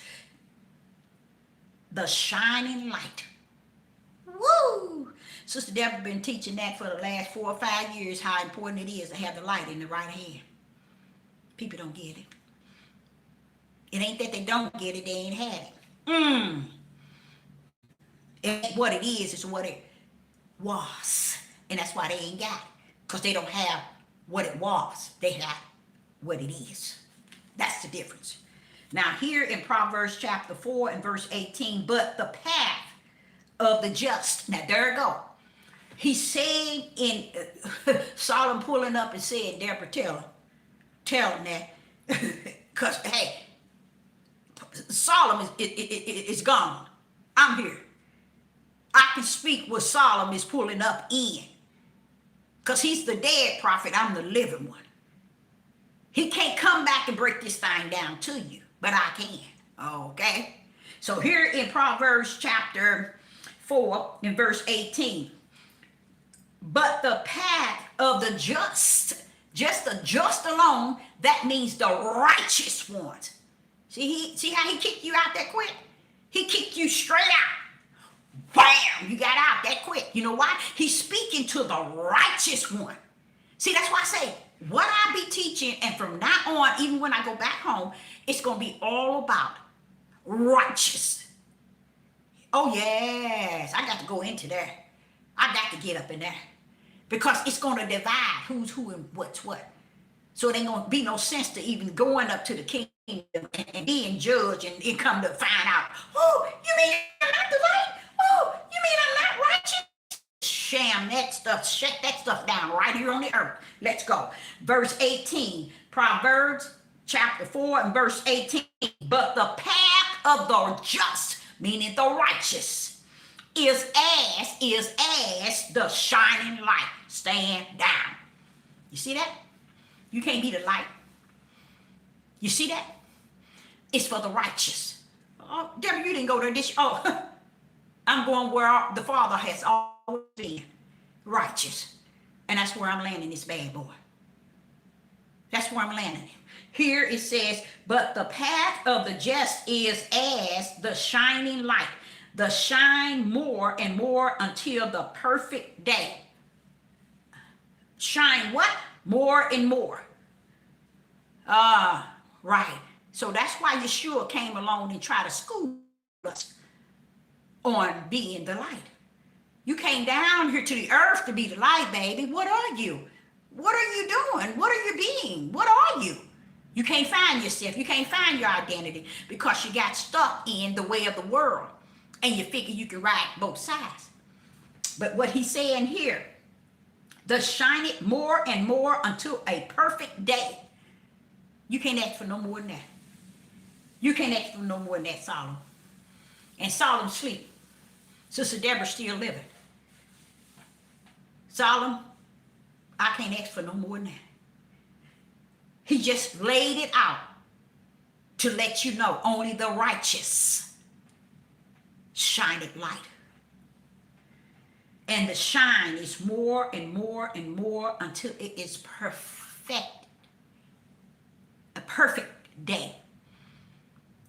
the shining light. Woo! Sister Deborah been teaching that for the last 4 or 5 years, how important it is to have the light in the right hand. People don't get it. It ain't that they don't get it, they ain't had it. It ain't what it is, it's what it was. And that's why they ain't got it. Because they don't have what it was. They have what it is. That's the difference. Now here in Proverbs chapter 4 and verse 18, but the path of the just. Now there you go. He said in Solomon pulling up and said, Deborah, tell him that. Because, hey, Solomon is gone. I'm here. I can speak what Solomon is pulling up in. Because he's the dead prophet. I'm the living one. He can't come back and break this thing down to you. But I can. Okay? So here in Proverbs chapter 4 in verse 18. But the path of the just the just alone, that means the righteous ones. See how he kicked you out that quick? He kicked you straight out. Bam! You got out that quick. You know why? He's speaking to the righteous one. See, that's why I say, what I be teaching, and from now on, even when I go back home, it's going to be all about righteous. Oh, yes. I got to go into that. I got to get up in there. Because it's going to divide who's who and what's what. So it ain't going to be no sense to even going up to the kingdom and being judged and come to find out, oh, you mean I'm not the light? Oh, you mean I'm not righteous? Sham that stuff. Shut that stuff down right here on the earth. Let's go. Verse 18. Proverbs chapter 4 and verse 18. But the path of the just, meaning the righteous, is as the shining light. Stand down. You see that? You can't be the light. You see that? It's for the righteous. Oh, Deborah, you didn't go to this. Oh, I'm going where the Father has always been. Righteous. And that's where I'm landing this bad boy. That's where I'm landing it. Here it says, but the path of the just is as the shining light. The shine more and more until the perfect day. Shine what? More and more. Right. So that's why Yeshua came along and tried to school us on being the light. You came down here to the earth to be the light, baby. What are you? What are you doing? What are you being? What are you? You can't find yourself. You can't find your identity because you got stuck in the way of the world. And you figure you can ride both sides. But what he's saying here, Does shine it more and more until a perfect day. You can't ask for no more than that. You can't ask for no more than that, Solomon. And Solomon sleep. Sister Deborah still living. Solomon, I can't ask for no more than that. He just laid it out to let you know only the righteous shine it light. And the shine is more and more and more until it is perfect. A perfect day.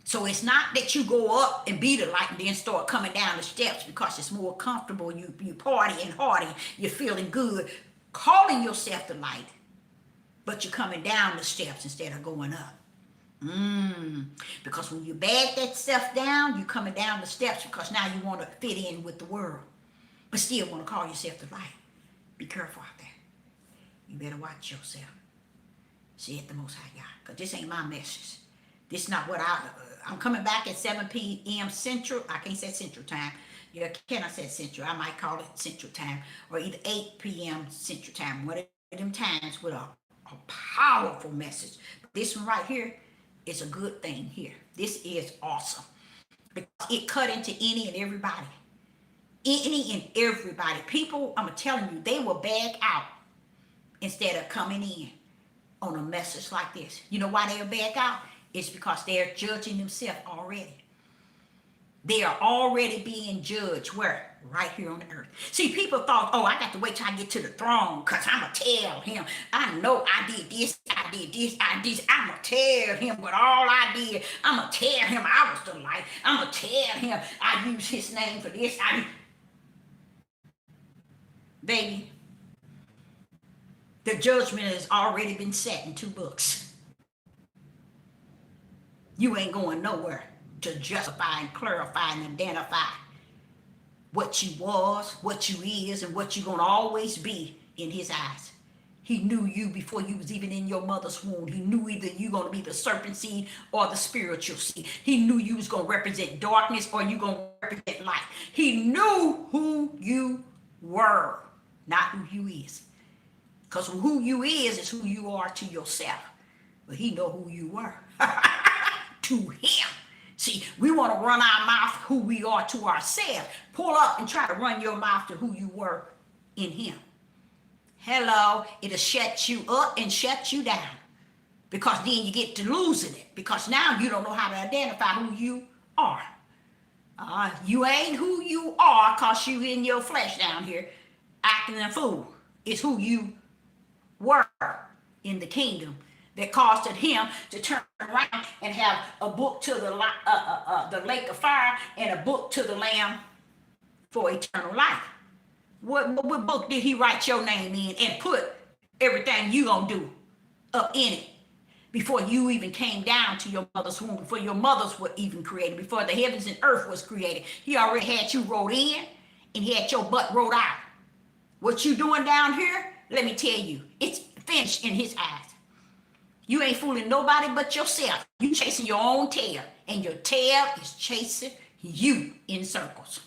So it's not that you go up and be the light and then start coming down the steps because it's more comfortable. You party and hardy. You're feeling good. Calling yourself the light. But you're coming down the steps instead of going up. Because when you bag that stuff down, you're coming down the steps because now you want to fit in with the world. But still want to call yourself the light. Be careful out there. You better watch yourself. Said the Most High Yahweh. Because this ain't my message. This is not what I'm coming back at 7 p.m. Central. I can't say Central Time. Yeah, cannot say Central. I might call it Central Time. Or either 8 p.m. Central Time. One of them times with a powerful message. But this one right here is a good thing here. This is awesome. Because it cut into any and everybody. Any and everybody. People, I'm telling you, they will back out instead of coming in on a message like this. You know why they'll back out? It's because they're judging themselves already. They are already being judged. Where? Right here on the earth. See, people thought, oh, I got to wait till I get to the throne because I'm going to tell him. I know I did this, I did this, I did this. I'm going to tell him what all I did. I'm going to tell him I was the light. I'm going to tell him I used his name for this. Baby, the judgment has already been set in 2 books. You ain't going nowhere to justify and clarify and identify what you was, what you is, and what you're going to always be in his eyes. He knew you before you was even in your mother's womb. He knew either you going to be the serpent seed or the spiritual seed. He knew you was going to represent darkness or you going to represent light. He knew who you were, not who you is. Because who you is who you are to yourself. But he know who you were. To him. See, we want to run our mouth who we are to ourselves. Pull up and try to run your mouth to who you were in him. Hello, it'll shut you up and shut you down. Because then you get to losing it. Because now you don't know how to identify who you are. You ain't who you are because you in your flesh down here acting a fool. It's who you were in the kingdom that caused him to turn around and have a book to the lake of fire and a book to the Lamb for eternal life. What book did he write your name in and put everything you gonna do up in it before you even came down to your mother's womb, before your mothers were even created, before the heavens and earth was created? He already had you wrote in and he had your butt wrote out. What you doing down here, let me tell you, it's finished in his eyes. You ain't fooling nobody but yourself. You chasing your own tail, and your tail is chasing you in circles.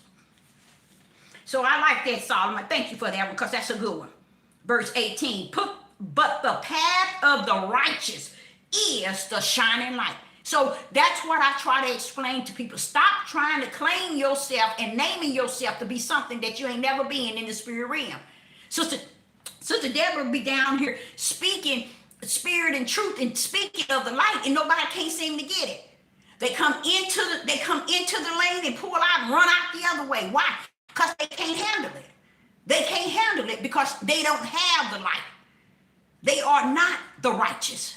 So I like that, Solomon. Thank you for that one, because that's a good one. Verse 18, but the path of the righteous is the shining light. So that's what I try to explain to people. Stop trying to claim yourself and naming yourself to be something that you ain't never been in the spirit realm. Sister Deborah be down here speaking spirit and truth and speaking of the light, and nobody can't seem to get it. They come into the lane and pull out and run out the other way. Why? Because they can't handle it. They can't handle it because they don't have the light. They are not the righteous.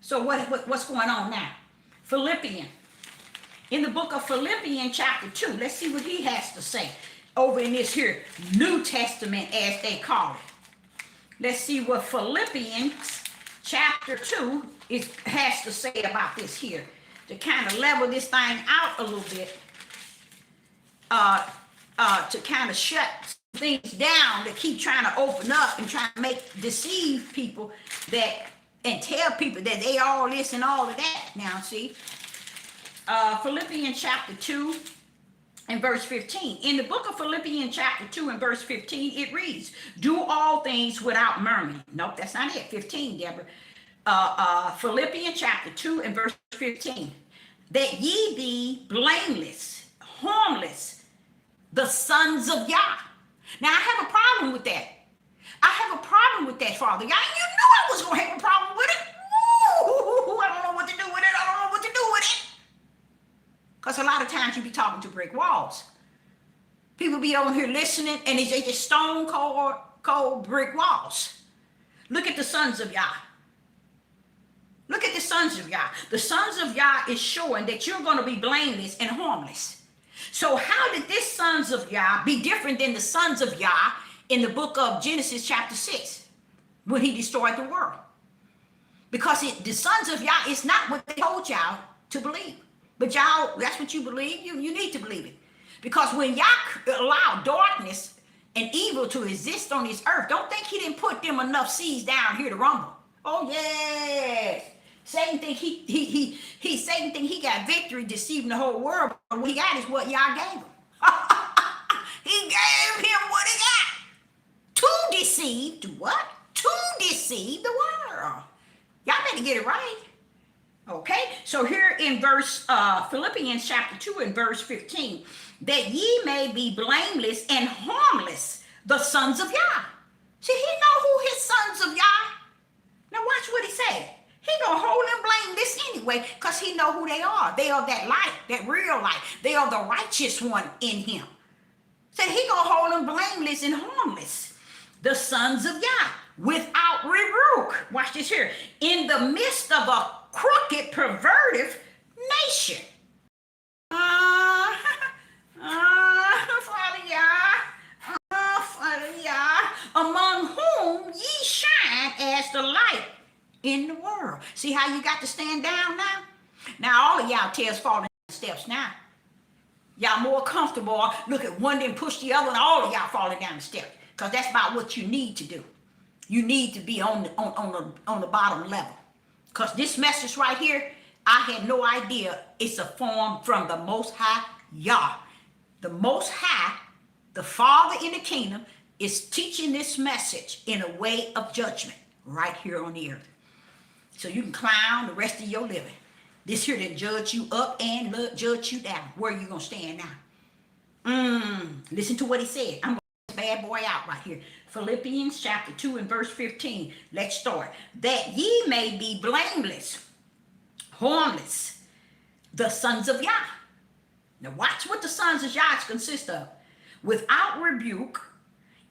So what's going on now? Philippians. In the book of Philippians chapter 2, let's see what he has to say over in this here New Testament, as they call it. Let's see what Philippians chapter 2 has to say about this here, to kind of level this thing out a little bit, to kind of shut things down, to keep trying to open up and trying to deceive people and tell people that they all this and all of that. Now, see, Philippians chapter 2 in verse 15. In the book of Philippians chapter 2 and verse 15, it reads, do all things without murmuring. Nope, that's not it. 15, Deborah. Philippians chapter 2 and verse 15. That ye be blameless, harmless, the sons of Yah. Now, I have a problem with that. I have a problem with that, Father. Yah, you knew I was going to have a problem with it. Ooh, I don't know what to do with it. I don't know what to do with it. Because a lot of times you be talking to brick walls. People be over here listening, and they just stone cold brick walls. Look at the sons of Yah. Look at the sons of Yah. The sons of Yah is showing that you're going to be blameless and harmless. So how did this sons of Yah be different than the sons of Yah in the book of Genesis chapter 6 when he destroyed the world? Because the sons of Yah is not what they told y'all to believe. But y'all, that's what you believe. You need to believe it. Because when Yah allowed darkness and evil to exist on this earth, don't think he didn't put them enough seeds down here to rumble. Oh, yes. Satan think Satan think he got victory deceiving the whole world, but what he got is what Yah gave him. He gave him what he got. To deceive, to what? To deceive the world. Y'all better get it right. Okay, so here in verse Philippians chapter 2 and verse 15, that ye may be blameless and harmless, the sons of Yah. See, he know who his sons of Yah. Now watch what he said. He gonna hold them blameless anyway, because he know who they are. They are that light, that real light. They are the righteous one in him. Said he gonna hold them blameless and harmless, the sons of Yah, without rebuke. Watch this here. In the midst of a crooked, perverted nation. Father Yah, Father Yah, among whom ye shine as the light in the world. See how you got to stand down now? Now all of y'all tails falling down the steps now. Y'all more comfortable. Look at one then push the other, and all of y'all falling down the steps. Because that's about what you need to do. You need to be on the bottom level. Because this message right here, I had no idea it's a form from the Most High Yah. The Most High, the Father in the kingdom, is teaching this message in a way of judgment right here on the earth. So you can clown the rest of your living. This here to judge you up and judge you down. Where are you going to stand now? Listen to what he said. I'm going to get this bad boy out right here. Philippians chapter 2 and verse 15. Let's start. That ye may be blameless, harmless, the sons of Yah. Now watch what the sons of Yah consist of. Without rebuke,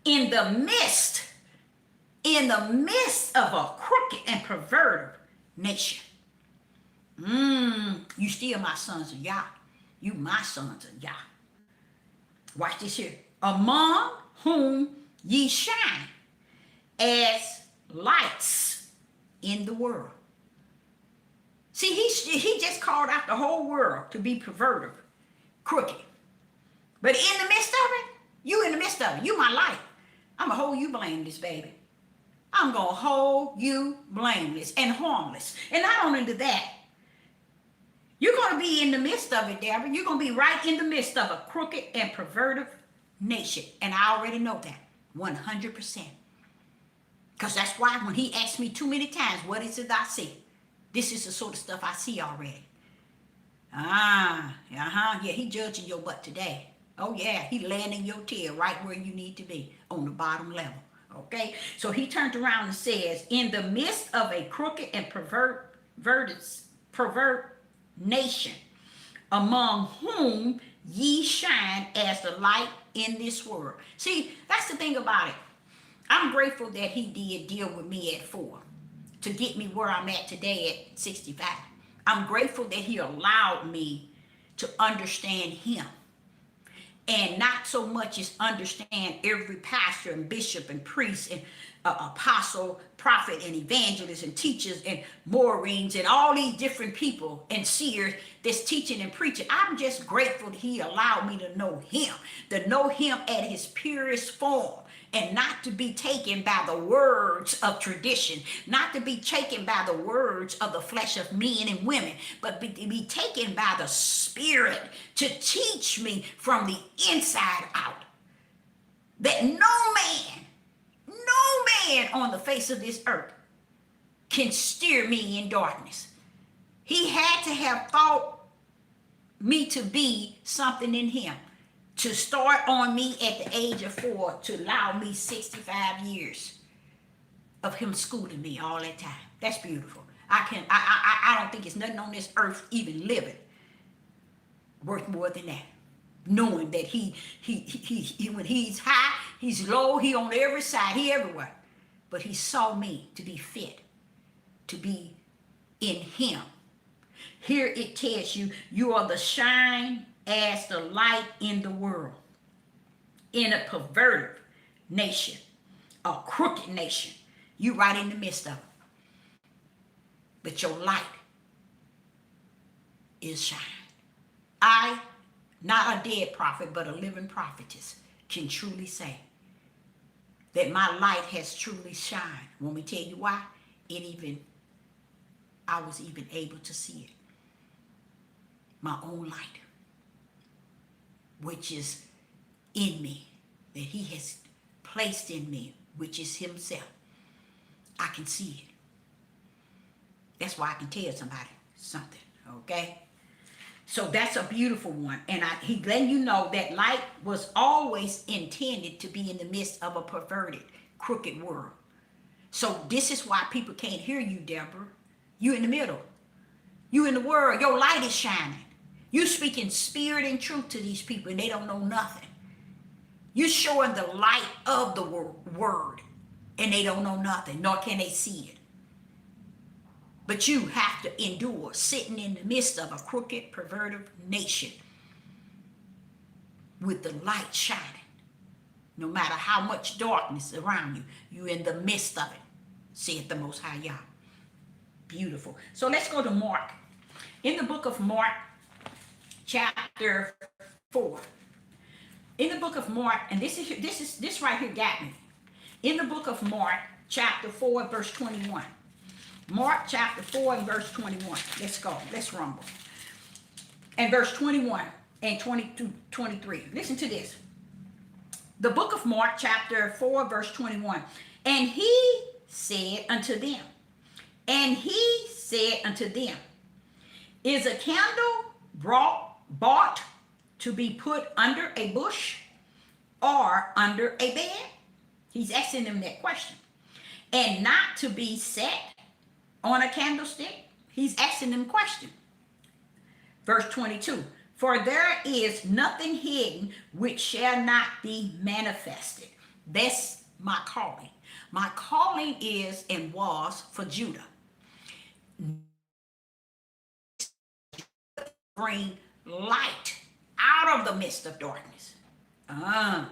in the midst of a crooked and perverted nation. You still my sons of Yah. You my sons of Yah. Watch this here. Among whom ye shine as lights in the world. See, he just called out the whole world to be perverted, crooked. But in the midst of it, you in the midst of it, you my light. I'm going to hold you blameless, baby. I'm going to hold you blameless and harmless. And not only that, you're going to be in the midst of it, Deborah. You're going to be right in the midst of a crooked and perverted nation. And I already know that 100%. Because that's why when he asked me too many times, what is it I see? This is the sort of stuff I see already. Yeah, he judging your butt today. Oh, yeah, he landing your tail right where you need to be, on the bottom level. Okay, so he turned around and says, in the midst of a crooked and pervert nation, among whom ye shine as the light in this world. See, that's the thing about it. I'm grateful that he did deal with me at 4 to get me where I'm at today at 65. I'm grateful that he allowed me to understand him. And not so much as understand every pastor and bishop and priest and apostle, prophet and evangelist and teachers and Maureen's and all these different people and seers that's teaching and preaching. I'm just grateful that he allowed me to know him at his purest form. and not to be taken by the words of tradition, not to be taken by the words of the flesh of men and women, but to be taken by the Spirit to teach me from the inside out. That no man on the face of this earth can steer me in darkness. He had to have thought me to be something in him to start on me at the age of 4 to allow me 65 years of him schooling me all that time. That's beautiful. I don't think it's nothing on this earth even living worth more than that. Knowing that he when he's high, he's low, he on every side, he everywhere. But he saw me to be fit, to be in him. Here it tells you, you are the shine as the light in the world. In a perverted nation, a crooked nation, you right in the midst of it. But your light is shining. I, not a dead prophet, but a living prophetess, can truly say that my light has truly shined. Want me to tell you why? I was even able to see it. My own light, which is in me, that he has placed in me, which is himself. I can see it. That's why I can tell somebody something, okay? So that's a beautiful one. And he letting you know that light was always intended to be in the midst of a perverted, crooked world. So this is why people can't hear you, Deborah. You in the middle. You in the world. Your light is shining. You speaking spirit and truth to these people, and they don't know nothing. You showing the light of the word, and they don't know nothing, nor can they see it. But you have to endure sitting in the midst of a crooked, perverted nation with the light shining. No matter how much darkness around you, you're in the midst of it, saith the Most High Yahweh. Beautiful. So let's go to Mark. In the book of Mark, chapter 4. In the book of Mark, and this right here got me. In the book of Mark, chapter 4, verse 21. Mark chapter 4 and verse 21. Let's go. Let's rumble. And verse 21 and 22, 23. Listen to this. The book of Mark chapter 4, verse 21. And he said unto them, is a candle bought to be put under a bush or under a bed? He's asking them that question. And not to be set on a candlestick? He's asking them a question. Verse 22. For there is nothing hidden which shall not be manifested. That's my calling. My calling is and was for Judah. Bring light out of the midst of darkness. And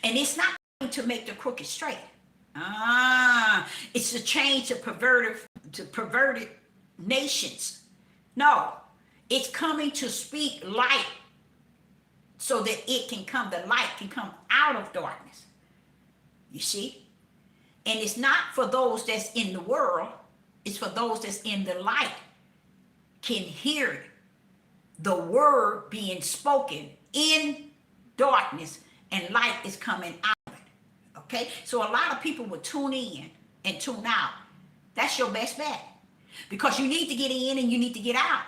it's not to make the crooked straight. It's to change the perverted nations. No, it's coming to speak light so that the light can come out of darkness. You see? And it's not for those that's in the world, it's for those that's in the light can hear the word being spoken in darkness, and light is coming out of it. Okay? So a lot of people will tune in and tune out. That's your best bet. Because you need to get in and you need to get out.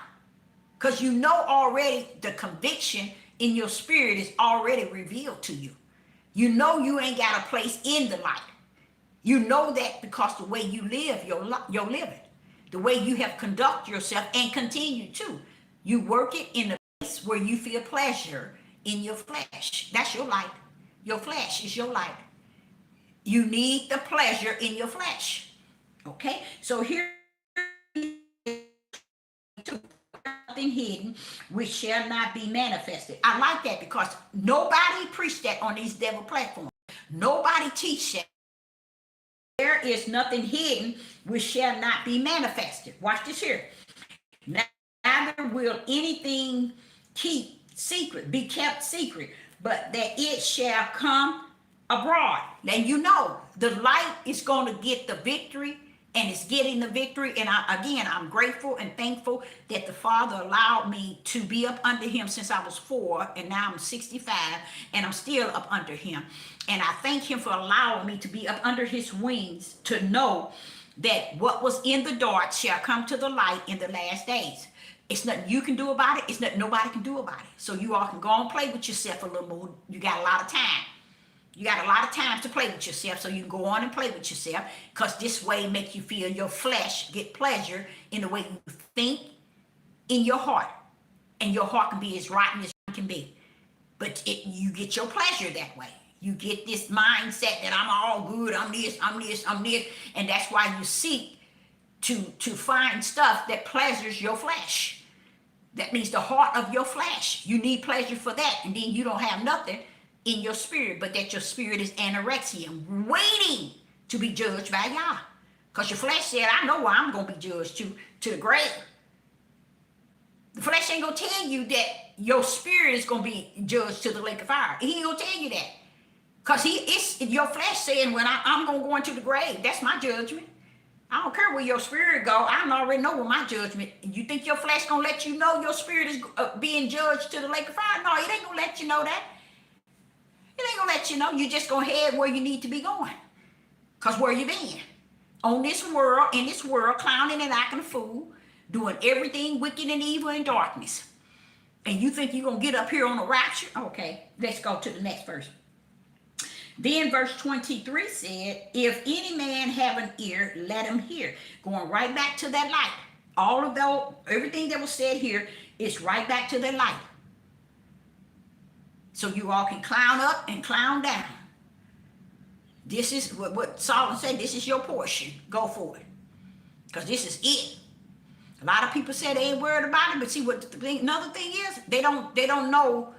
Because you know already the conviction in your spirit is already revealed to you. You know you ain't got a place in the light. You know that because the way you live, your living, the way you have conducted yourself and continue to. You work it in a place where you feel pleasure in your flesh. That's your light. Your flesh is your light. You need the pleasure in your flesh. Okay? So here, nothing hidden which shall not be manifested. I like that because nobody preached that on these devil platforms. Nobody teach that. There is nothing hidden which shall not be manifested. Watch this here. Neither will anything be kept secret, but that it shall come abroad. Now you know the light is going to get the victory, and it's getting the victory. And I'm grateful and thankful that the Father allowed me to be up under him since I was 4, and now I'm 65, and I'm still up under him. And I thank him for allowing me to be up under his wings, to know that what was in the dark shall come to the light in the last days. It's nothing you can do about it. It's nothing nobody can do about it. So you all can go and play with yourself a little more. You got a lot of time. You got a lot of time to play with yourself, so you can go on and play with yourself, because this way make you feel your flesh get pleasure in the way you think in your heart. And your heart can be as rotten as it can be. But you get your pleasure that way. You get this mindset that I'm all good, I'm this, and that's why you seek to find stuff that pleasures your flesh. That means the heart of your flesh. You need pleasure for that, and then you don't have nothing in your spirit, but that your spirit is anorexia, waiting to be judged by Yah. Because your flesh said, I know where I'm going to be judged to the grave. The flesh ain't going to tell you that your spirit is going to be judged to the lake of fire. He ain't going to tell you that. Because it's your flesh saying, when I'm going to go into the grave, that's my judgment. I don't care where your spirit go. I already know where my judgment. You think your flesh going to let you know your spirit is being judged to the lake of fire? No, it ain't going to let you know that. It ain't going to let you know. You just going to head where you need to be going. Because where you been? On this world, in this world, clowning and acting a fool, doing everything wicked and evil and darkness. And you think you're going to get up here on a rapture? Okay, let's go to the next verse. Then verse 23 said, if any man have an ear, let him hear. Going right back to that light. All of those, everything that was said here is right back to that light. So you all can clown up and clown down. This is what Solomon said, this is your portion. Go for it. Because this is it. A lot of people say they ain't worried about it, but see what another thing is, they don't know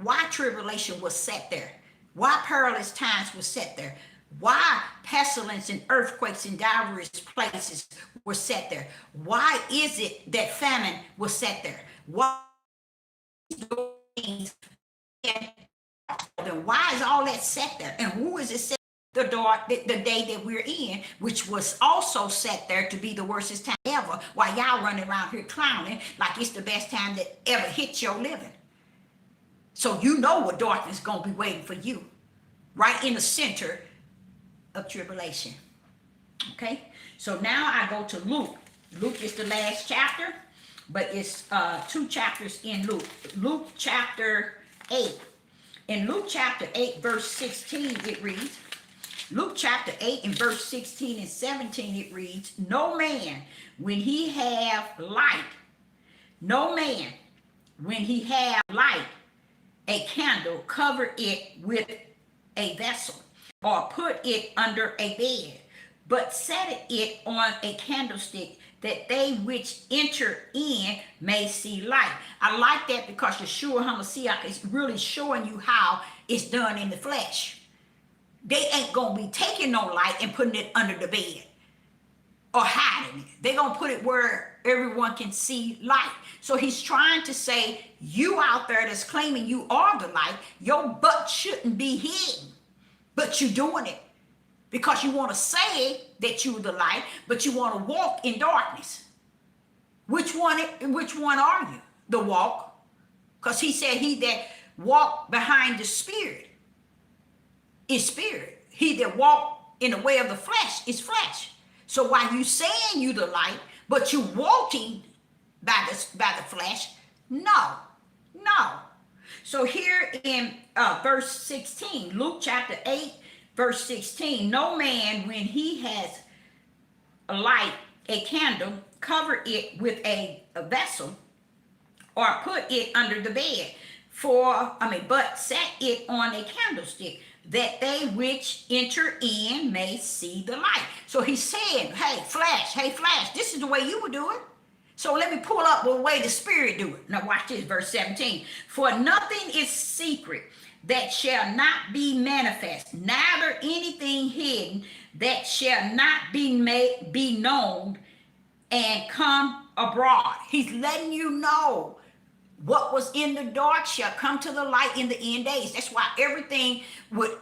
why tribulation was set there. Why perilous times were set there. Why pestilence and earthquakes in diverse places were set there. Why is it that famine was set there? Why then why is all that set there? And who is it set the day that we're in, which was also set there to be the worstest time ever, while y'all running around here clowning like it's the best time that ever hit your living. So you know what darkness is going to be waiting for you, right in the center of tribulation. Okay, so now I go to Luke. Luke is the last chapter, but it's 2 chapters in Luke. Luke chapter 8. In Luke chapter 8, verse 16, it reads, Luke chapter 8 and verse 16 and 17, it reads, no man, when he have light, a candle, cover it with a vessel, or put it under a bed, but set it on a candlestick, that they which enter in may see light. I like that because Yeshua HaMashiach is really showing you how it's done in the flesh. They ain't going to be taking no light and putting it under the bed or hiding it. They're going to put it where everyone can see light. So he's trying to say, you out there that's claiming you are the light, your butt shouldn't be hidden, but you're doing it because you want to say that you're the light, but you want to walk in darkness. Which one are you? The walk. Because he said he that walk behind the spirit is spirit. He that walk in the way of the flesh is flesh. So while you saying you the light, but you walking by the flesh, no. So here in verse 16, Luke chapter 8, verse 16, no man, when he has a light, a candle, cover it with a vessel, or put it under the bed, but set it on a candlestick, that they which enter in may see the light. So he's saying, hey flesh, this is the way you would do it. So let me pull up the way the spirit do it. Now watch this, verse 17. For nothing is secret that shall not be manifest, neither anything hidden that shall not be known and come abroad. He's letting you know what was in the dark shall come to the light in the end days. That's why everything would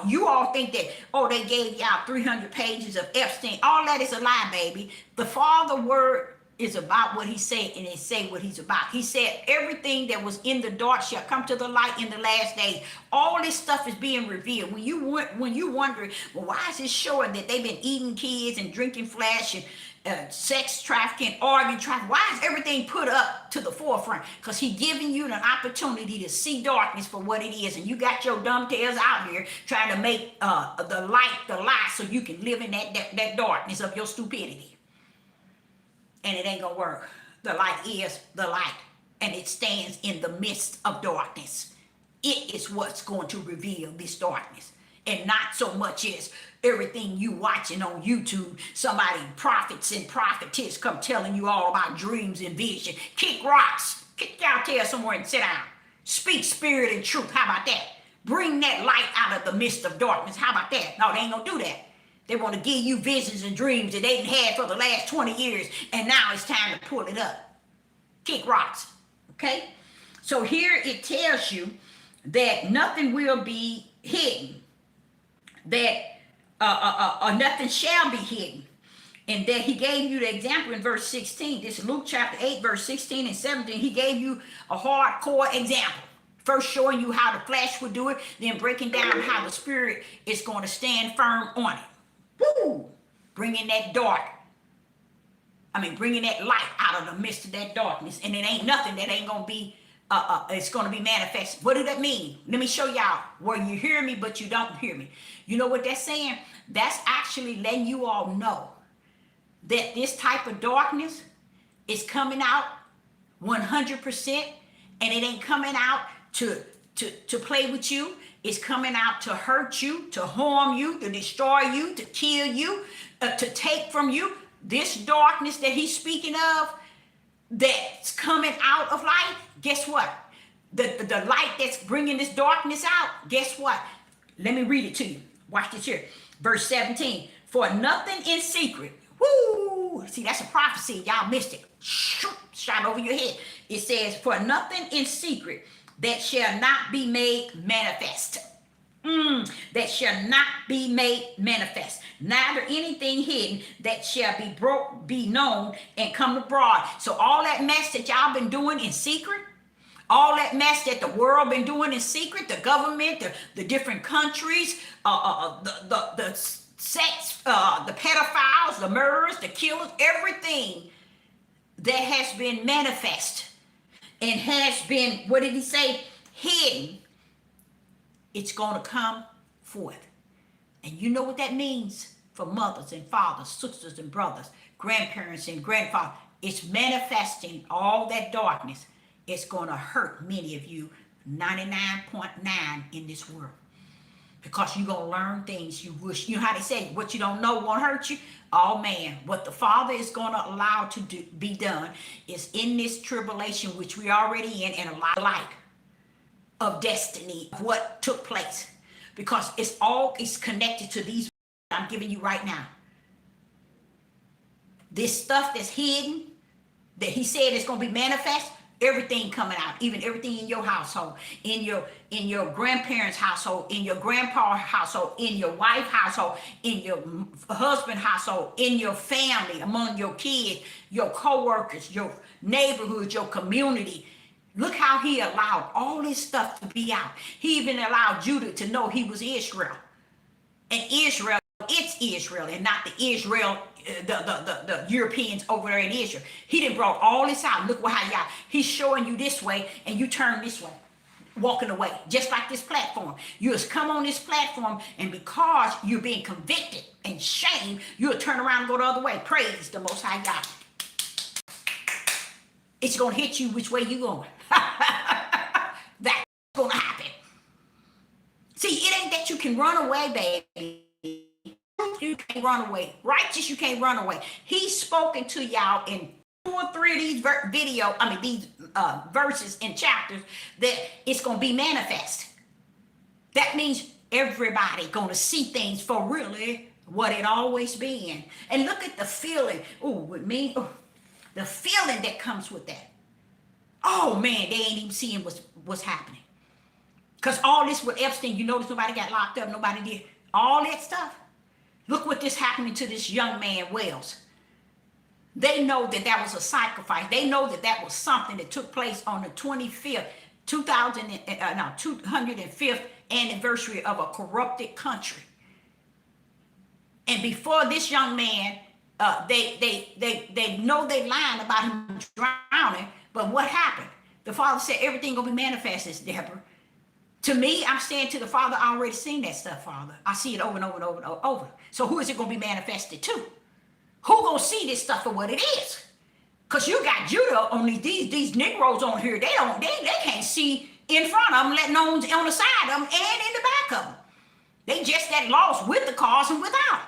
You all think that, oh, they gave y'all 300 pages of Epstein. All that is a lie, baby. The Father word is about what he said, and it say what he's about. He said everything that was in the dark shall come to the light in the last days. All this stuff is being revealed. When you wonder, well, why is it showing that they've been eating kids and drinking flesh and sex trafficking, organ trafficking? Why is everything put up to the forefront? Because he giving you an opportunity to see darkness for what it is, and you got your dumb tails out here trying to make the light the lie so you can live in that darkness of your stupidity. And it ain't gonna work. The light is the light, and it stands in the midst of darkness. It is what's going to reveal this darkness, and not so much as everything you watching on YouTube. Somebody, prophets and prophetess, come telling you all about dreams and vision. Kick rocks, kick your tail somewhere and sit down. Speak spirit and truth. How about that? Bring that light out of the midst of darkness. How about that? No, they ain't gonna do that. They want to give you visions and dreams that they didn't have for the last 20 years, and now it's time to pull it up. Kick rocks, okay? So here it tells you that nothing will be hidden, that nothing shall be hidden, and that he gave you the example in verse 16. This is Luke chapter 8, verse 16 and 17. He gave you a hardcore example. First showing you how the flesh would do it, then breaking down how the spirit is going to stand firm on it. Woo! Bringing that bringing that light out of the midst of that darkness. And it ain't nothing that ain't going to be, it's going to be manifested. What does that mean? Let me show y'all where you hear me, but you don't hear me. You know what that's saying? That's actually letting you all know that this type of darkness is coming out 100%, and it ain't coming out to play with you. It's coming out to hurt you, to harm you, to destroy you, to kill you, to take from you. This darkness that he's speaking of, that's coming out of light, guess what? The light that's bringing this darkness out, guess what? Let me read it to you. Watch this here. Verse 17. For nothing in secret. Woo! See, that's a prophecy. Y'all missed it. Shot over your head. It says, for nothing in secret that shall not be made manifest. That shall not be made manifest. Neither anything hidden that shall be known and come abroad. So all that mess that y'all been doing in secret, all that mess that the world been doing in secret, the government, the different countries, the sex, the pedophiles, the murderers, the killers, everything that has been manifest and has been, what did he say, hidden, it's going to come forth. And you know what that means for mothers and fathers, sisters and brothers, grandparents and grandfathers. It's manifesting all that darkness. It's going to hurt many of you, 99.9 in this world. Because you're going to learn things you wish. You know how they say, what you don't know won't hurt you? Oh man, what the Father is going to allow to be done is in this tribulation, which we already in, and a lot like of destiny, of what took place. Because it's connected to these I'm giving you right now. This stuff that's hidden, that he said is going to be manifest, everything coming out, even everything in your household, in your grandparents' household, in your grandpa's household, in your wife's household, in your husband's household, in your family, among your kids, your co-workers, your neighborhood, your community. Look how he allowed all this stuff to be out. He even allowed Judah to know he was Israel. And Israel, it's Israel, and not the Israel, the Europeans over there in Israel. He done brought all this out. Look how y'all, he's showing you this way, and you turn this way, walking away, just like this platform. You just come on this platform, and because you're being convicted and shamed, you'll turn around and go the other way. Praise the Most High Yahweh. It's going to hit you which way you going. That's going to happen. See, it ain't that you can run away, baby. You can't run away. Righteous, you can't run away. He's spoken to y'all in 2 or 3 of these these verses and chapters that it's going to be manifest. That means everybody going to see things for really what it always been. And look at the feeling. The feeling that comes with that. Oh man, they ain't even seeing what's happening. Because all this with Epstein, you notice nobody got locked up, nobody did all that stuff. Look what this happening to this young man, Wells. They know that that was a sacrifice. They know that that was something that took place on the 25th, 205th anniversary of a corrupted country. And before this young man, they know they lying about him drowning, but what happened? The Father said everything gonna be manifested, Deborah. To me, I'm saying to the Father, I already seen that stuff, Father. I see it over and over and over and over. So who is it gonna be manifested to? Who gonna see this stuff for what it is? Cause you got Judah on these Negroes on here. They can't see in front of them, letting on the side of them and in the back of them. They just that lost with the cars and without.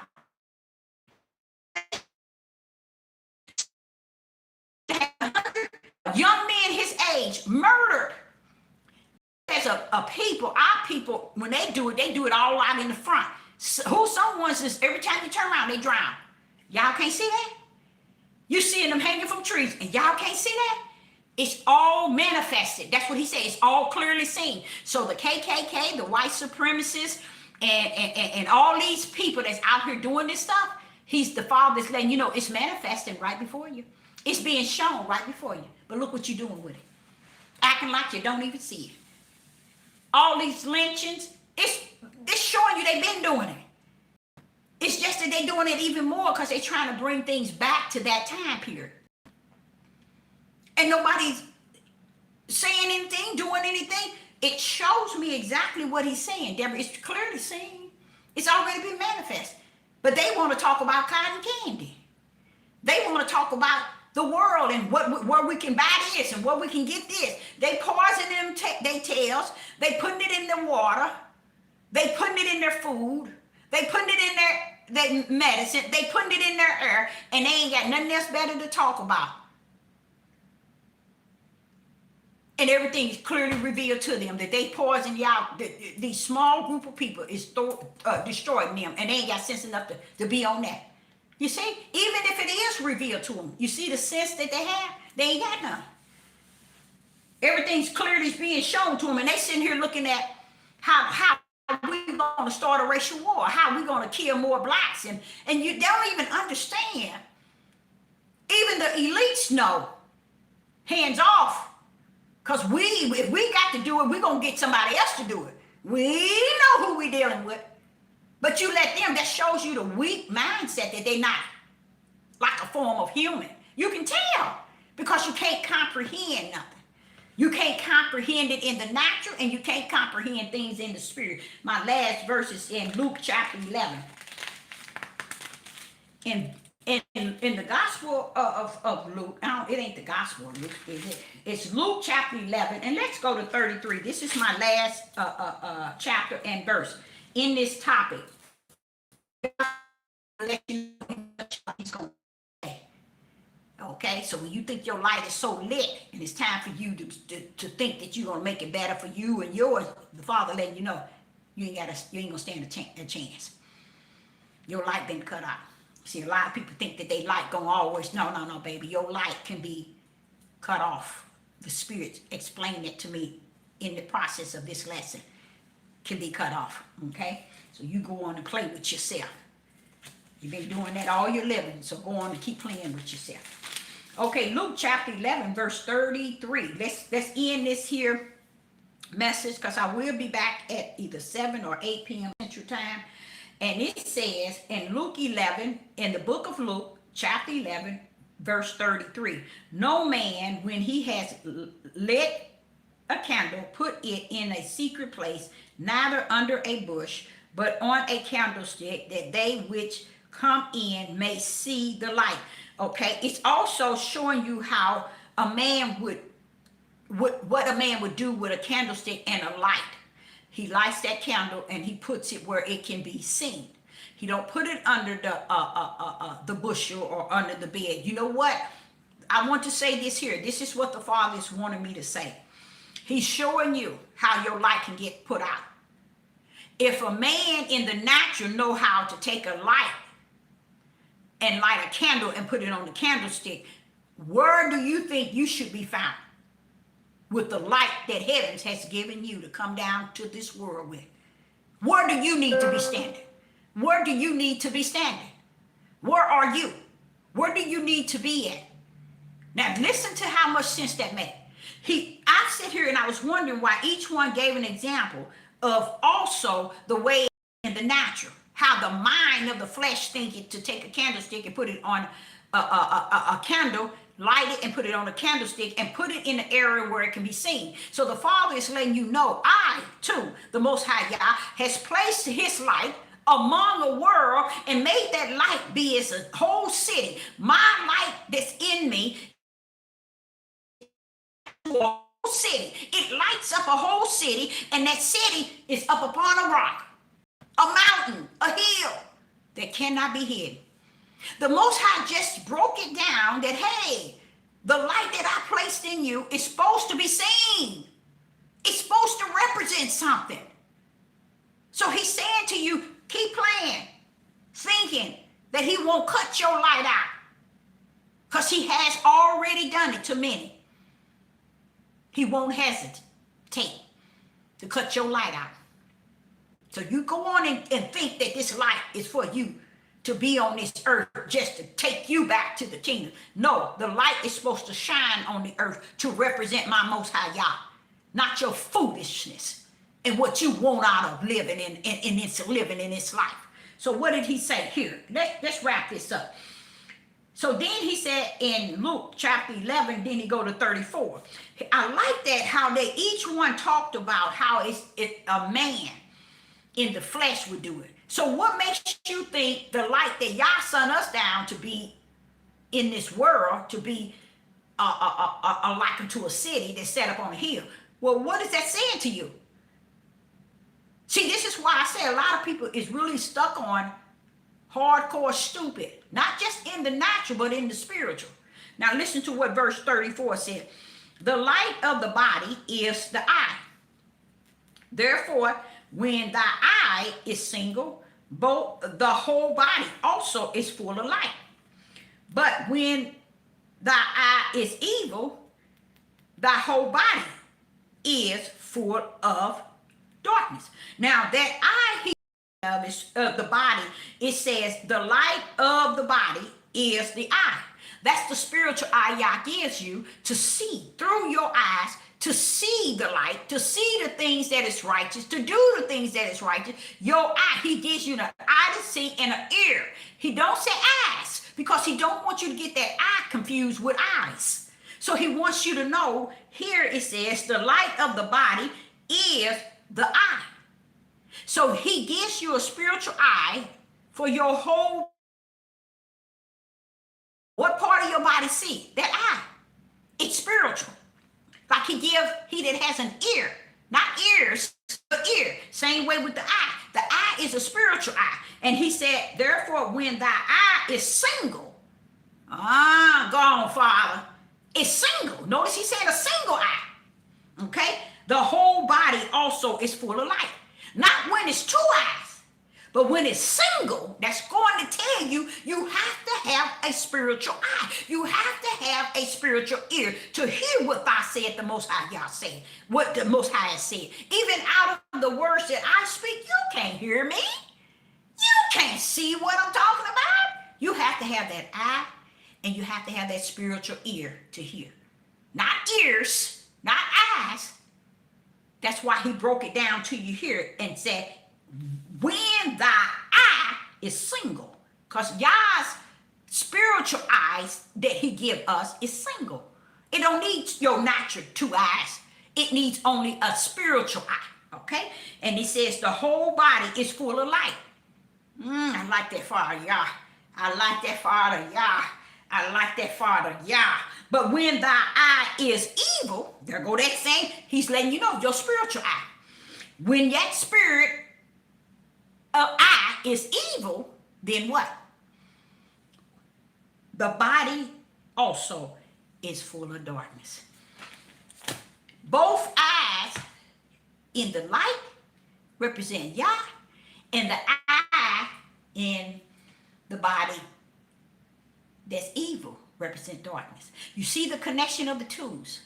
Young men his age murdered. As a people, our people, when they do it all out in the front. So, someone's just every time you turn around, they drown. Y'all can't see that? You seeing them hanging from trees, and y'all can't see that? It's all manifested. That's what he said. It's all clearly seen. So the KKK, the white supremacists, and all these people that's out here doing this stuff, he's the Father's letting you know it's manifesting right before you. It's being shown right before you. But look what you're doing with it. Acting like you don't even see it. All these lynchings, it's showing you they've been doing it. It's just that they're doing it even more because they're trying to bring things back to that time period. And nobody's saying anything, doing anything. It shows me exactly what he's saying, Deborah. It's clearly seen. It's already been manifest. But they want to talk about cotton candy. They want to talk about the world and where we can buy this and where we can get this. They poison them their tails. They putting it in their water. They putting it in their food. They putting it in their medicine. They putting it in their air, and they ain't got nothing else better to talk about. And everything is clearly revealed to them that they poison y'all. These small group of people is destroying them, and they ain't got sense enough to be on that. You see, even if it is revealed to them, you see the sense that they have, they ain't got none. Everything's clearly being shown to them, and they sitting here looking at how we going to start a racial war, how we going to kill more blacks, and you don't even understand. Even the elites know, hands off, because if we got to do it, we're going to get somebody else to do it. We know who we dealing with. But you let them, that shows you the weak mindset that they're not like a form of human. You can tell because you can't comprehend nothing. You can't comprehend it in the natural, and you can't comprehend things in the spirit. My last verse is in Luke chapter 11. In the gospel of Luke, it ain't the gospel of Luke, is it? It's Luke chapter 11, and let's go to 33. This is my last chapter and verse in this topic. Okay, so when you think your light is so lit and it's time for you to think that you're gonna make it better for you and yours, the Father letting you know you ain't gonna stand a chance. Your light been cut out. See, a lot of people think that they light gonna always, no, baby, your light can be cut off. The Spirit explained it to me in the process of this lesson. Can be cut off, okay? So you go on and play with yourself. You've been doing that all your living, so go on and keep playing with yourself. Okay, Luke chapter 11, verse 33. Let's end this here message, because I will be back at either 7 or 8 p.m. Central Time. And it says in Luke 11, in the book of Luke, chapter 11, verse 33, no man, when he has lit a candle, put it in a secret place, neither under a bush, but on a candlestick, that they which come in may see the light. Okay, it's also showing you how a man what a man would do with a candlestick and a light. He lights that candle and he puts it where it can be seen. He don't put it under the bushel or under the bed. You know what? I want to say this here. This is what the Father is wanting me to say. He's showing you how your light can get put out. If a man in the natural know how to take a light and light a candle and put it on the candlestick, where do you think you should be found? with the light that heavens has given you to come down to this world with. Where do you need to be standing? Where do you need to be standing? Where are you? Where do you need to be at? Now listen to how much sense that made. I sit here and I was wondering why each one gave an example of also the way in the natural, how the mind of the flesh thinking to take a candlestick and put it on a candle, light it and put it on a candlestick and put it in an area where it can be seen. So the Father is letting you know, I too, the Most High Yah, has placed his light among a world and made that light be as a whole city. My light that's in me, a whole city. It lights up a whole city, and that city is up upon a rock, a mountain, a hill that cannot be hidden. The Most High just broke it down that, hey, the light that I placed in you is supposed to be seen. It's supposed to represent something. So he's saying to you, keep playing, thinking that he won't cut your light out, because he has already done it to many. He won't hesitate to cut your light out. So you go on and think that this light is for you to be on this earth just to take you back to the kingdom. No, the light is supposed to shine on the earth to represent my Most High Yah, not your foolishness and what you want out of living living in this life. So what did he say here? Let's wrap this up. So then he said in Luke chapter 11, then he go to 34. I like that how they each one talked about how it's a man in the flesh would do it. So what makes you think the light that Yah sent us down to be in this world, to be likened to a city that's set up on a hill? Well, what is that saying to you? See, this is why I say a lot of people is really stuck on hardcore stupid, not just in the natural, but in the spiritual. Now listen to what verse 34 said. The light of the body is the eye. Therefore, when thy eye is single, both the whole body also is full of light. But when thy eye is evil, thy whole body is full of darkness. Now that eye of the body, it says the light of the body is the eye. That's the spiritual eye Yah gives you to see through your eyes, to see the light, to see the things that is righteous, to do the things that is righteous. Your eye, he gives you an eye to see and an ear. He don't say eyes because he don't want you to get that eye confused with eyes. So he wants you to know, here it says the light of the body is the eye. So he gives you a spiritual eye for your whole. What part of your body see? That eye. It's spiritual. Like he that has an ear, not ears, but ear. Same way with the eye. The eye is a spiritual eye. And he said, therefore, when thy eye is single, go on, Father. It's single. Notice he said a single eye. Okay? The whole body also is full of light. Not when it's two eyes, but when it's single, that's going to tell you, you have to have a spiritual eye. You have to have a spiritual ear to hear what thou said, the Most High Yah said, what the Most High has said. Even out of the words that I speak, you can't hear me. You can't see what I'm talking about. You have to have that eye, and you have to have that spiritual ear to hear. Not ears, not eyes. That's why he broke it down to you here and said, when thy eye is single, because Yah's spiritual eyes that he give us is single. It don't need your natural two eyes. It needs only a spiritual eye, okay? And he says the whole body is full of light. I like that, Father Yah. I like that, Father Yah. I like that, Father Yah. But when thy eye is evil, there go that same, he's letting you know, your spiritual eye. When that spirit of eye is evil, then what? The body also is full of darkness. Both eyes in the light represent Yah, and the eye in the body that's evil represent darkness. You see the connection of the twos.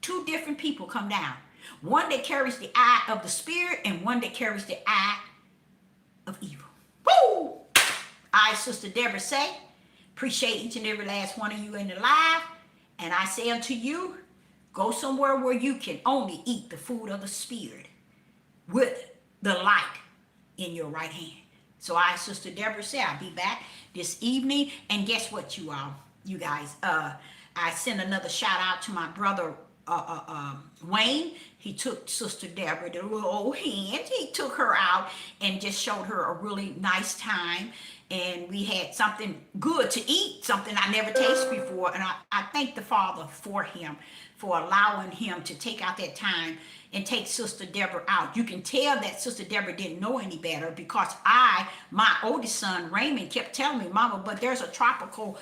Two different people come down. One that carries the eye of the spirit and one that carries the eye of evil. Woo! I, Sister Deborah, say, appreciate each and every last one of you in the live. And I say unto you, go somewhere where you can only eat the food of the spirit with the light in your right hand. So I, Sister Deborah, say I'll be back this evening. And guess what, you guys? I sent another shout out to my brother Wayne. He took Sister Deborah, the little old hand. He took her out and just showed her a really nice time. And we had something good to eat, something I never tasted before. And I thank the Father for him, for allowing him to take out that time and take Sister Deborah out. You can tell that Sister Deborah didn't know any better because my oldest son, Raymond, kept telling me, Mama, but there's a tropical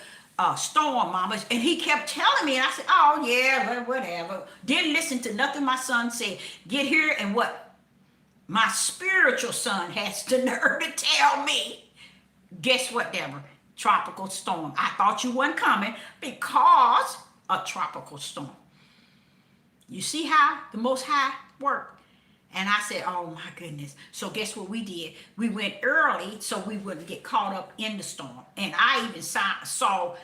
storm, Mama. And he kept telling me, and I said, oh, yeah, well, whatever. Didn't listen to nothing my son said. Get here, and what? My spiritual son has the nerve to tell me. Guess what, Deborah? Tropical storm. I thought you weren't coming because a tropical storm. You see how the Most High worked? And I said, oh my goodness. So guess what we did? We went early so we wouldn't get caught up in the storm. And I even saw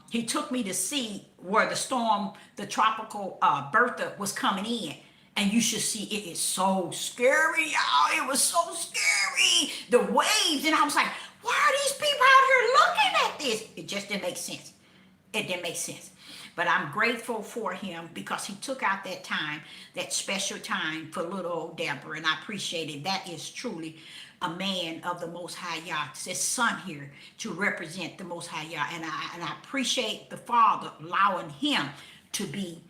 he took me to see where the storm, the tropical Bertha was coming in. And you should see, it is so scary, y'all. It was so scary. The waves. And I was like, why are these people out here looking at this? It just didn't make sense. It didn't make sense. But I'm grateful for him because he took out that time, that special time for little old Deborah. And I appreciate it. That is truly a man of the Most High Yah. It's his son here to represent the Most High Yah. And I appreciate the Father allowing him to be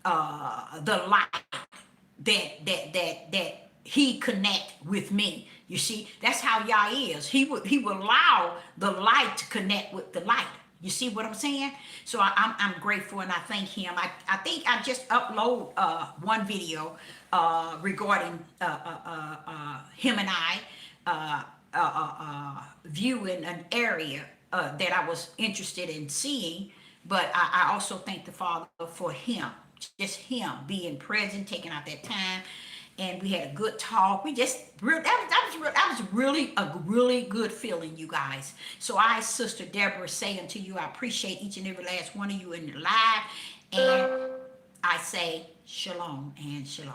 the light that he connect with me. You see, that's how Yah is. He will allow the light to connect with the light. You see what I'm saying? So I'm grateful and I thank him. I think I just upload one video regarding him and I viewing an area that I was interested in seeing. But I also thank the Father for him, just him being present, taking out that time. And we had a good talk. We just, that was really a really good feeling, you guys. So I, Sister Deborah, say unto you, I appreciate each and every last one of you in the live. And I say shalom and shalom.